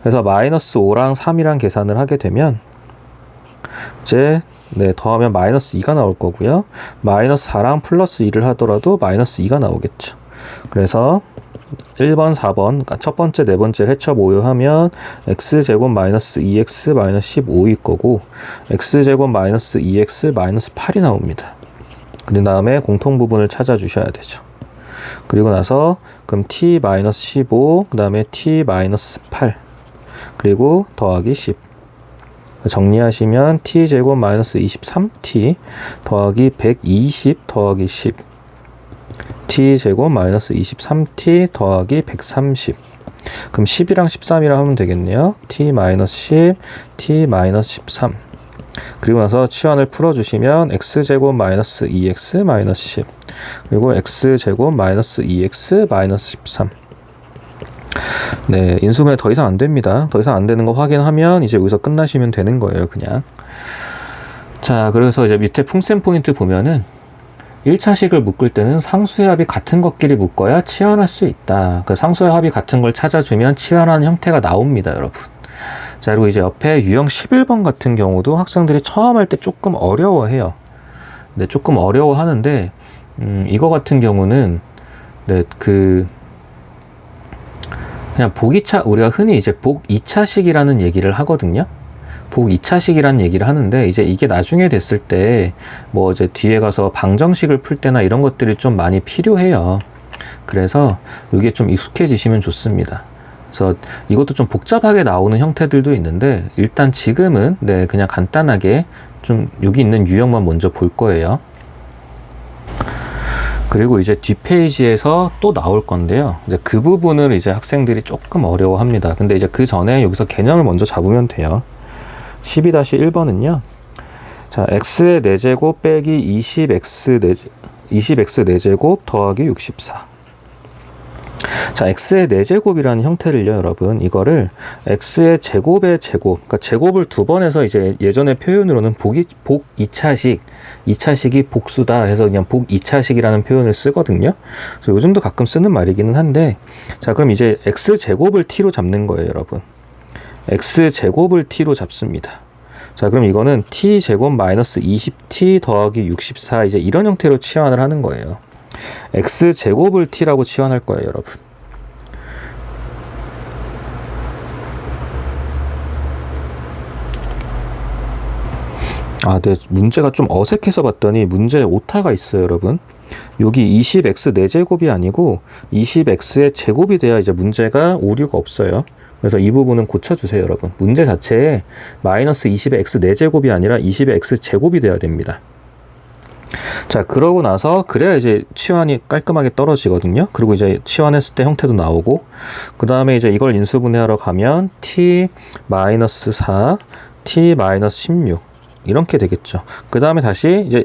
그래서 마이너스 5랑 3이랑 계산을 하게 되면 이제 더하면 마이너스 2가 나올 거고요. 마이너스 4랑 플러스 2를 하더라도 마이너스 2가 나오겠죠. 그래서 1번, 4번, 그러니까 첫 번째, 네 번째를 해쳐 모여하면 x제곱 마이너스 2x 마이너스 15일 거고, x제곱 마이너스 2x 마이너스 8이 나옵니다. 그 다음에 공통 부분을 찾아주셔야 되죠. 그리고 나서 그럼 t 마이너스 15, 그 다음에 t 마이너스 8, 그리고 더하기 10. 정리하시면 t제곱 마이너스 23t 더하기 120 더하기 10, t제곱 마이너스 23t 더하기 130. 그럼 10이랑 13이라 하면 되겠네요. t 마이너스 10, t 마이너스 13. 그리고 나서 치환을 풀어주시면 x제곱 마이너스 2x 마이너스 10, 그리고 x제곱 마이너스 2x 마이너스 13. 네, 인수분해 더 이상 안 됩니다. 더 이상 안 되는 거 확인하면 이제 여기서 끝나시면 되는 거예요, 그냥. 자, 그래서 이제 밑에 풍셈 포인트 보면은 1차식을 묶을 때는 상수의 합이 같은 것끼리 묶어야 치환할 수 있다. 그 상수의 합이 같은 걸 찾아주면 치환하는 형태가 나옵니다, 여러분. 자, 그리고 이제 옆에 유형 11번 같은 경우도 학생들이 처음 할 때 조금 어려워해요. 네, 조금 어려워하는데, 이거 같은 경우는, 네, 그냥 우리가 흔히 이제 복 2차식이라는 얘기를 하거든요. 복 2차식이라는 얘기를 하는데, 이제 이게 나중에 됐을 때, 뭐 이제 뒤에 가서 방정식을 풀 때나 이런 것들이 좀 많이 필요해요. 그래서 이게 좀 익숙해지시면 좋습니다. 그래서 이것도 좀 복잡하게 나오는 형태들도 있는데, 일단 지금은 그냥 간단하게 좀 여기 있는 유형만 먼저 볼 거예요. 그리고 이제 뒷페이지에서 또 나올 건데요. 이제 그 부분을 이제 학생들이 조금 어려워합니다. 근데 이제 그 전에 여기서 개념을 먼저 잡으면 돼요. 12-1번은요. 자, x의 4제곱 빼기 20x 4제곱 더하기 64. 자, x의 4제곱이라는 형태를요, 여러분. 이거를 x의 제곱의 제곱, 그러니까 제곱을 두 번 해서 이제 예전의 표현으로는 복 2차식, 2차식이 복수다 해서 그냥 복 2차식이라는 표현을 쓰거든요. 그래서 요즘도 가끔 쓰는 말이기는 한데, 자, 그럼 이제 x제곱을 t로 잡는 거예요, 여러분. x제곱을 t로 잡습니다. 자, 그럼 이거는 t제곱 마이너스 20t 더하기 64, 이제 이런 형태로 치환을 하는 거예요. x제곱을 t라고 치환할 거예요, 여러분. 네, 문제가 좀 어색해서 봤더니 문제에 오타가 있어요, 여러분. 여기 20x 4제곱이 아니고 20x의 제곱이 돼야 이제 문제가 오류가 없어요. 그래서 이 부분은 고쳐주세요, 여러분. 문제 자체에 마이너스 20의 x 4제곱이 아니라 20의 x 제곱이 돼야 됩니다. 자, 그러고 나서 그래야 이제 치환이 깔끔하게 떨어지거든요. 그리고 이제 치환했을 때 형태도 나오고, 그 다음에 이제 이걸 인수분해하러 가면 t 마이너스 4, t 마이너스 16 이렇게 되겠죠. 그 다음에 다시 이제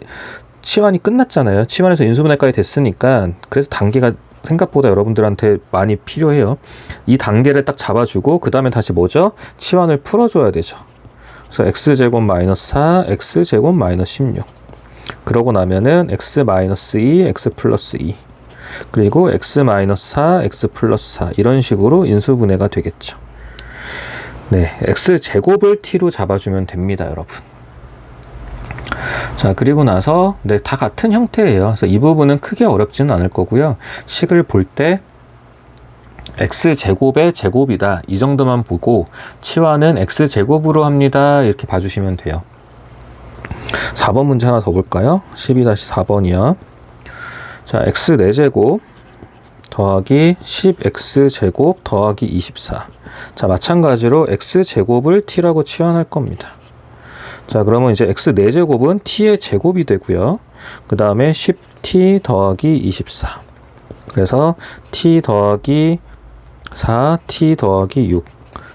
치환이 끝났잖아요. 치환해서 인수분해까지 됐으니까, 그래서 단계가 생각보다 여러분들한테 많이 필요해요. 이 단계를 딱 잡아주고 그 다음에 다시 뭐죠? 치환을 풀어줘야 되죠. 그래서 x제곱 마이너스 4, x제곱 마이너스 16. 그러고 나면은 x 마이너스 2, x 플러스 2. 그리고 x 마이너스 4, x 플러스 4. 이런 식으로 인수분해가 되겠죠. 네, x제곱을 t로 잡아주면 됩니다, 여러분. 자, 그리고 나서 다 같은 형태예요. 그래서 이 부분은 크게 어렵지는 않을 거고요. 식을 볼 때 x제곱의 제곱이다, 이 정도만 보고 치환은 x제곱으로 합니다, 이렇게 봐주시면 돼요. 4번 문제 하나 더 볼까요? 12-4번이요. 자, x 4제곱 더하기 10x제곱 더하기 24. 자, 마찬가지로 x제곱을 t라고 치환할 겁니다. 자, 그러면 이제 x 4제곱은 t의 제곱이 되고요. 그 다음에 10t 더하기 24. 그래서 t 더하기 4, t 더하기 6.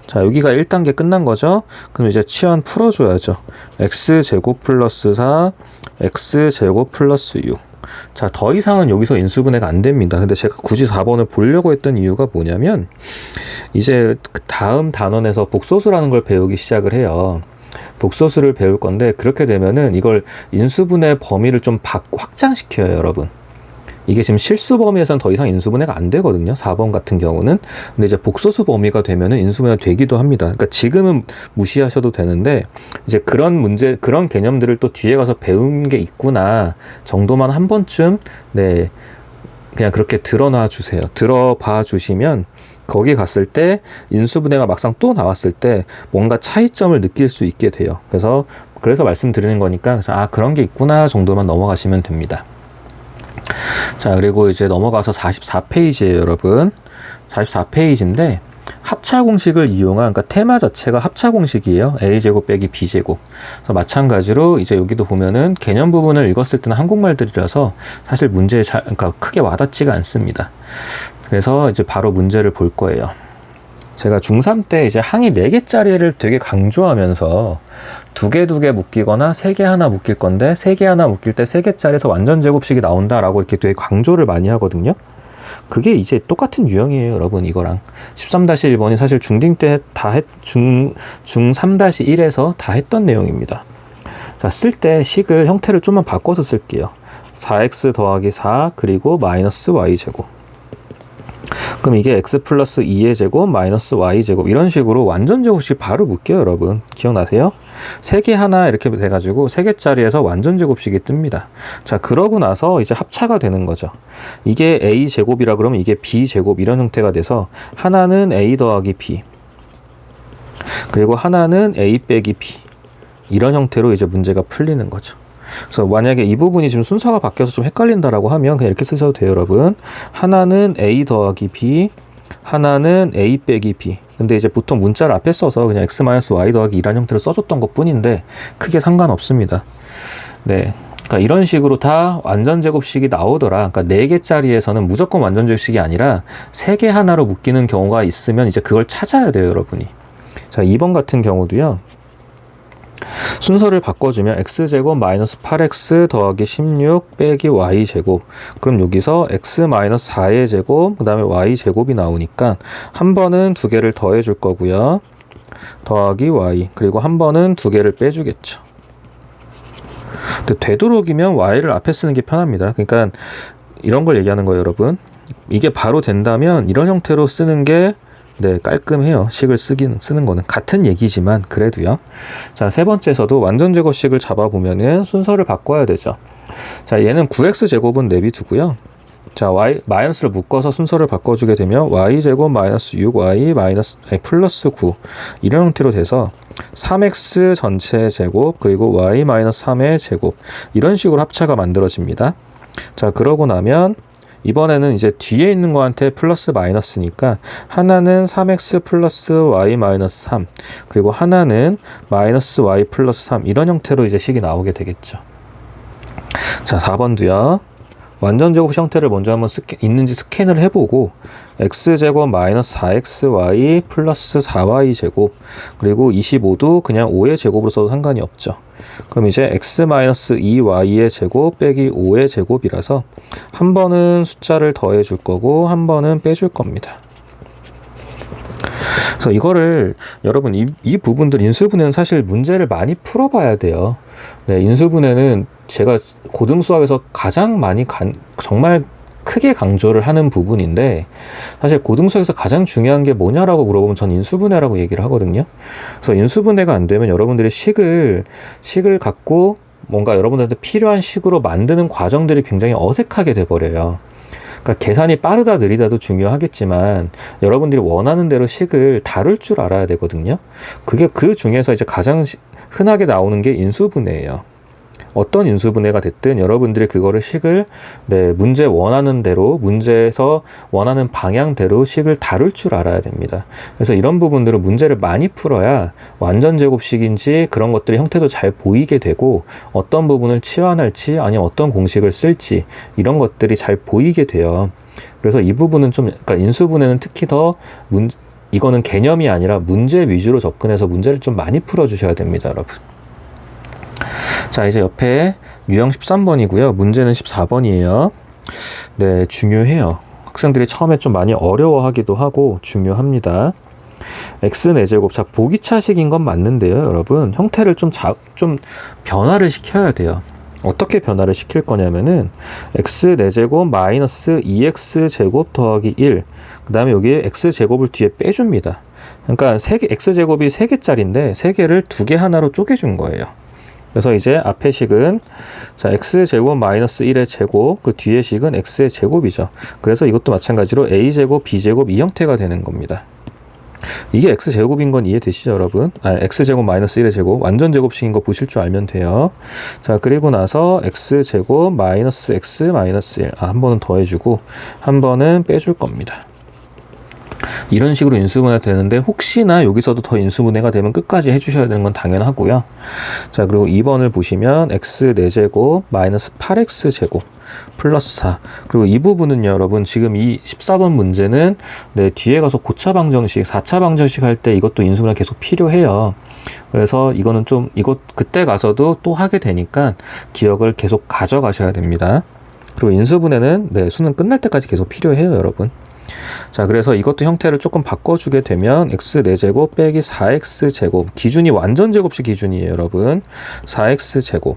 자, 여기가 1단계 끝난 거죠. 그럼 이제 치환 풀어줘야죠. x제곱 플러스 4, x제곱 플러스 6. 자, 더 이상은 여기서 인수분해가 안 됩니다. 근데 제가 굳이 4번을 보려고 했던 이유가 뭐냐면, 이제 그 다음 단원에서 복소수라는 걸 배우기 시작을 해요. 복소수를 배울 건데, 그렇게 되면은 이걸 인수분해 범위를 좀 확장시켜요, 여러분. 이게 지금 실수 범위에서는 더 이상 인수분해가 안 되거든요. 4번 같은 경우는. 근데 이제 복소수 범위가 되면은 인수분해가 되기도 합니다. 그러니까 지금은 무시하셔도 되는데, 이제 그런 문제, 그런 개념들을 또 뒤에 가서 배운 게 있구나 정도만 한 번쯤, 네, 그냥 그렇게 들어놔 주세요. 들어봐 주시면, 거기 갔을 때 인수분해가 막상 또 나왔을 때 뭔가 차이점을 느낄 수 있게 돼요. 그래서 말씀드리는 거니까, 아, 그런 게 있구나 정도만 넘어가시면 됩니다. 자, 그리고 이제 넘어가서 44페이지예요, 여러분. 44페이지인데 합차 공식을 이용한, 그러니까 테마 자체가 합차 공식이에요. a제곱 빼기 b제곱. 그래서 마찬가지로 이제 여기도 보면은 개념 부분을 읽었을 때는 한국말들이라서 사실 문제에 그러니까 크게 와닿지가 않습니다. 그래서 이제 바로 문제를 볼 거예요. 제가 중3 때 이제 항이 4개짜리를 되게 강조하면서 2개 묶이거나 3개 하나 묶일 건데 3개 하나 묶일 때 3개짜리에서 완전 제곱식이 나온다라고 이렇게 되게 강조를 많이 하거든요. 그게 이제 똑같은 유형이에요, 여러분. 이거랑 13-1번이 사실 중딩 때 다 중3-1에서 다 했던 내용입니다. 자, 쓸 때 식을 형태를 좀만 바꿔서 쓸게요. 4x 더하기 4 그리고 마이너스 y제곱. 그럼 이게 x 플러스 2의 제곱 마이너스 y 제곱 이런 식으로 완전 제곱식 바로 묶여요, 여러분. 기억나세요? 3개 하나 이렇게 돼가지고 3개짜리에서 완전 제곱식이 뜹니다. 자, 그러고 나서 이제 합차가 되는 거죠. 이게 a 제곱이라 그러면 이게 b 제곱 이런 형태가 돼서 하나는 a 더하기 b 그리고 하나는 a 빼기 b 이런 형태로 이제 문제가 풀리는 거죠. 그래서 만약에 이 부분이 지금 순서가 바뀌어서 좀 헷갈린다라고 하면 그냥 이렇게 쓰셔도 돼요, 여러분. 하나는 a 더하기 b, 하나는 a 빼기 b. 근데 이제 보통 문자를 앞에 써서 그냥 x-y 더하기 2라는 형태로 써줬던 것 뿐인데 크게 상관없습니다. 네. 그러니까 이런 식으로 다 완전 제곱식이 나오더라. 그러니까 4개짜리에서는 무조건 완전 제곱식이 아니라 3개 하나로 묶이는 경우가 있으면 이제 그걸 찾아야 돼요, 여러분이. 자, 2번 같은 경우도요. 순서를 바꿔주면 x제곱 마이너스 8x 더하기 16 빼기 y제곱. 그럼 여기서 x 마이너스 4의 제곱 그 다음에 y제곱이 나오니까 한 번은 2개를 더해 줄 거고요. 더하기 y. 그리고 한 번은 2개를 빼주겠죠. 근데 되도록이면 y를 앞에 쓰는 게 편합니다. 그러니까 이런 걸 얘기하는 거예요, 여러분. 이게 바로 된다면 이런 형태로 쓰는 게 네, 깔끔해요. 식을 쓰는 거는. 같은 얘기지만, 그래도요. 자, 세 번째에서도 완전 제곱식을 잡아보면은 순서를 바꿔야 되죠. 자, 얘는 9x제곱은 내비두고요. 자, 마이너스를 묶어서 순서를 바꿔주게 되면 y제곱 마이너스 6y 플러스 9 이런 형태로 돼서 3x 전체 제곱 그리고 y 마이너스 3의 제곱 이런 식으로 합차가 만들어집니다. 자, 그러고 나면 이번에는 이제 뒤에 있는 거한테 플러스 마이너스니까 하나는 3x 플러스 y 마이너스 3 그리고 하나는 마이너스 y 플러스 3 이런 형태로 이제 식이 나오게 되겠죠. 자, 4번도요. 완전 제곱 형태를 먼저 한번 있는지 스캔을 해보고 x제곱 마이너스 4xy 플러스 4y 제곱 그리고 25도 그냥 5의 제곱으로 써도 상관이 없죠. 그럼 이제 x 마이너스 2y의 제곱 빼기 5의 제곱이라서 한 번은 숫자를 더해 줄 거고 한 번은 빼줄 겁니다. 그래서 이거를 여러분 이 부분들 인수분해는 사실 문제를 많이 풀어봐야 돼요. 네, 인수분해는 제가 고등수학에서 가장 많이 정말 크게 강조를 하는 부분인데 사실 고등수학에서 가장 중요한 게 뭐냐라고 물어보면 전 인수분해라고 얘기를 하거든요. 그래서 인수분해가 안 되면 여러분들이 식을 갖고 뭔가 여러분들한테 필요한 식으로 만드는 과정들이 굉장히 어색하게 돼버려요. 그러니까 계산이 빠르다 느리다도 중요하겠지만 여러분들이 원하는 대로 식을 다룰 줄 알아야 되거든요. 그게 그 중에서 이제 가장 흔하게 나오는 게 인수분해예요. 어떤 인수분해가 됐든 여러분들이 그거를 식을 문제 원하는 대로, 문제에서 원하는 방향대로 식을 다룰 줄 알아야 됩니다. 그래서 이런 부분들은 문제를 많이 풀어야 완전 제곱식인지 그런 것들의 형태도 잘 보이게 되고, 어떤 부분을 치환할지 아니면 어떤 공식을 쓸지 이런 것들이 잘 보이게 돼요. 그래서 이 부분은 좀, 그러니까 인수분해는 특히 더 이거는 개념이 아니라 문제 위주로 접근해서 문제를 좀 많이 풀어주셔야 됩니다, 여러분. 자, 이제 옆에 유형 13번이고요. 문제는 14번이에요. 네, 중요해요. 학생들이 처음에 좀 많이 어려워하기도 하고 중요합니다. x4제곱. 자, 보기차식인 건 맞는데요, 여러분. 형태를 좀 변화를 시켜야 돼요. 어떻게 변화를 시킬 거냐면은 x4제곱 마이너스 2x제곱 더하기 1, 그 다음에 여기에 x제곱을 뒤에 빼줍니다. 그러니까 x제곱이 3개짜리인데 3개를 2개 하나로 쪼개준 거예요. 그래서 이제 앞에 식은 자 x제곱 마이너스 1의 제곱, 그 뒤에 식은 x의 제곱이죠. 그래서 이것도 마찬가지로 a제곱, b제곱 이 형태가 되는 겁니다. 이게 x제곱인 건 이해되시죠, 여러분? x제곱 마이너스 1의 제곱, 완전 제곱식인 거 보실 줄 알면 돼요. 자, 그리고 나서 x제곱 마이너스 x 마이너스 1, 한 번은 더해주고 한 번은 빼줄 겁니다. 이런 식으로 인수분해가 되는데, 혹시나 여기서도 더 인수분해가 되면 끝까지 해주셔야 되는 건 당연하고요. 자, 그리고 2번을 보시면 x4제곱 마이너스 8x제곱 플러스 4. 그리고 이 부분은요, 여러분, 지금 이 14번 문제는 뒤에 가서 고차 방정식, 4차 방정식 할 때 이것도 인수분해 계속 필요해요. 그래서 이거는 좀, 그때 가서도 또 하게 되니까 기억을 계속 가져가셔야 됩니다. 그리고 인수분해는 수능 끝날 때까지 계속 필요해요, 여러분. 자, 그래서 이것도 형태를 조금 바꿔주게 되면 x4제곱 빼기 4x제곱, 기준이 완전 제곱식 기준이에요, 여러분. 4x제곱.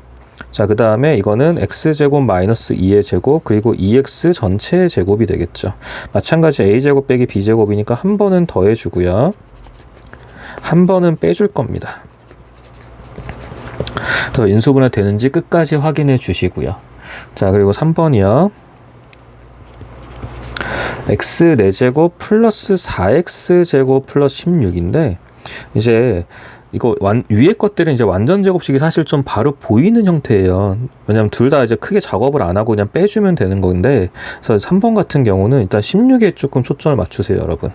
자, 그 다음에 이거는 x제곱 마이너스 2의 제곱, 그리고 2x 전체의 제곱이 되겠죠. 마찬가지 a제곱 빼기 b제곱이니까 한 번은 더해주고요, 한 번은 빼줄 겁니다. 더 인수분해 되는지 끝까지 확인해 주시고요. 자, 그리고 3번이요. x4제곱 플러스 4x제곱 플러스 16인데, 이제 이거 위에 것들은 이제 완전 제곱식이 사실 좀 바로 보이는 형태예요. 왜냐면 둘 다 이제 크게 작업을 안 하고 그냥 빼주면 되는 건데, 그래서 3번 같은 경우는 일단 16에 조금 초점을 맞추세요, 여러분.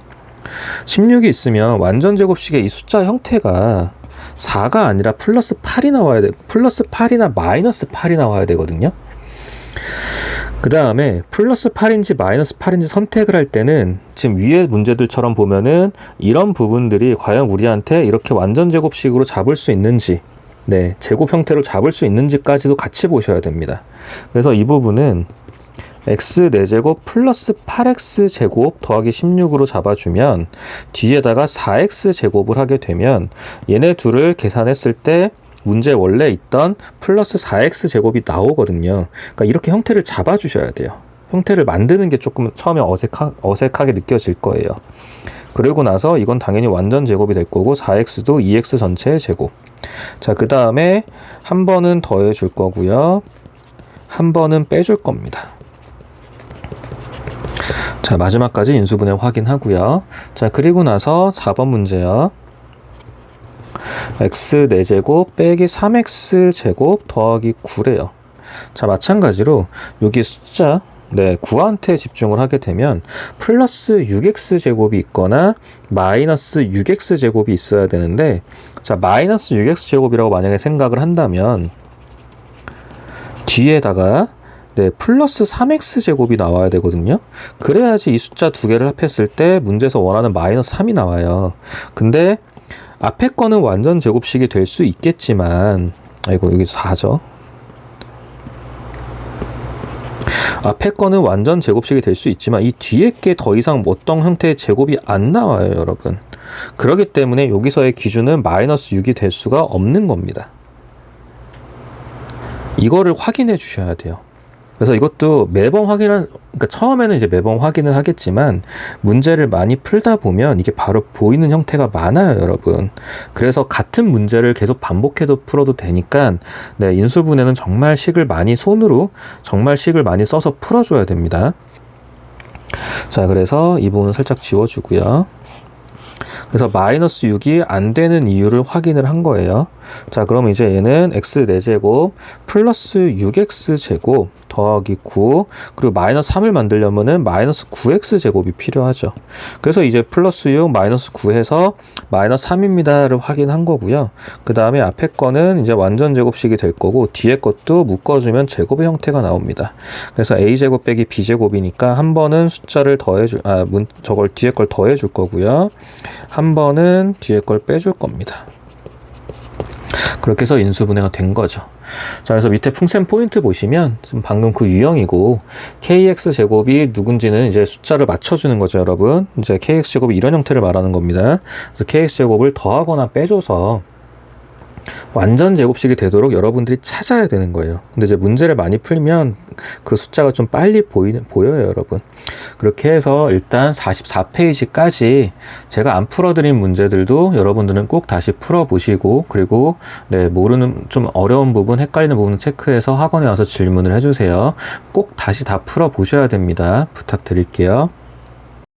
16이 있으면 완전 제곱식의 이 숫자 형태가 4가 아니라 플러스 8이 나와야 돼. 플러스 8이나 마이너스 8이 나와야 되거든요. 그 다음에 플러스 8인지 마이너스 8인지 선택을 할 때는 지금 위에 문제들처럼 보면은 이런 부분들이 과연 우리한테 이렇게 완전 제곱식으로 잡을 수 있는지, 제곱 형태로 잡을 수 있는지까지도 같이 보셔야 됩니다. 그래서 이 부분은 x4제곱 플러스 8x제곱 더하기 16으로 잡아주면 뒤에다가 4x제곱을 하게 되면 얘네 둘을 계산했을 때 문제 원래 있던 플러스 4x제곱이 나오거든요. 그러니까 이렇게 형태를 잡아주셔야 돼요. 형태를 만드는 게 조금 처음에 어색하게 느껴질 거예요. 그리고 나서 이건 당연히 완전 제곱이 될 거고 4x도 2x 전체의 제곱. 자, 그 다음에 한 번은 더해줄 거고요, 한 번은 빼줄 겁니다. 자, 마지막까지 인수분해 확인하고요. 자, 그리고 나서 4번 문제요. x4제곱 빼기 3x제곱 더하기 9래요. 자, 마찬가지로 여기 숫자 9한테 집중을 하게 되면 플러스 6x제곱이 있거나 마이너스 6x제곱이 있어야 되는데, 자, 마이너스 6x제곱이라고 만약에 생각을 한다면 뒤에다가 플러스 3x제곱이 나와야 되거든요. 그래야지 이 숫자 두 개를 합했을 때 문제에서 원하는 마이너스 3이 나와요. 근데 앞에 거는 완전 제곱식이 될 수 있겠지만, 여기 4죠. 앞에 거는 완전 제곱식이 될 수 있지만 이 뒤에 게 더 이상 어떤 형태의 제곱이 안 나와요, 여러분. 그렇기 때문에 여기서의 기준은 마이너스 6이 될 수가 없는 겁니다. 이거를 확인해 주셔야 돼요. 그래서 이것도 매번 그러니까 처음에는 이제 매번 확인을 하겠지만 문제를 많이 풀다 보면 이게 바로 보이는 형태가 많아요, 여러분. 그래서 같은 문제를 계속 반복해도 풀어도 되니까 인수분해는 정말 식을 많이 정말 식을 많이 써서 풀어줘야 됩니다. 자, 그래서 이 부분은 살짝 지워주고요. 그래서 마이너스 6이 안 되는 이유를 확인을 한 거예요. 자, 그럼 이제 얘는 x 4제곱 플러스 6x제곱 더하기 9 그리고 마이너스 3을 만들려면은 마이너스 9x제곱이 필요하죠. 그래서 이제 플러스 6 마이너스 9 해서 마이너스 3입니다를 확인한 거고요. 그 다음에 앞에 거는 이제 완전 제곱식이 될 거고 뒤에 것도 묶어주면 제곱의 형태가 나옵니다. 그래서 a제곱 빼기 b제곱이니까 한 번은 숫자를 저걸 뒤에 걸 더해줄 거고요. 한 번은 뒤에 걸 빼줄 겁니다. 그렇게 해서 인수분해가 된 거죠. 자, 그래서 밑에 풍셈 포인트 보시면 지금 방금 그 유형이고 kx제곱이 누군지는 이제 숫자를 맞춰주는 거죠, 여러분. 이제 kx제곱이 이런 형태를 말하는 겁니다. 그래서 kx제곱을 더하거나 빼줘서 완전 제곱식이 되도록 여러분들이 찾아야 되는 거예요. 근데 이제 문제를 많이 풀면 그 숫자가 좀 빨리 보여요, 여러분. 그렇게 해서 일단 44페이지까지 제가 안 풀어드린 문제들도 여러분들은 꼭 다시 풀어보시고, 그리고 모르는 좀 어려운 부분, 헷갈리는 부분 체크해서 학원에 와서 질문을 해주세요. 꼭 다시 다 풀어보셔야 됩니다. 부탁드릴게요.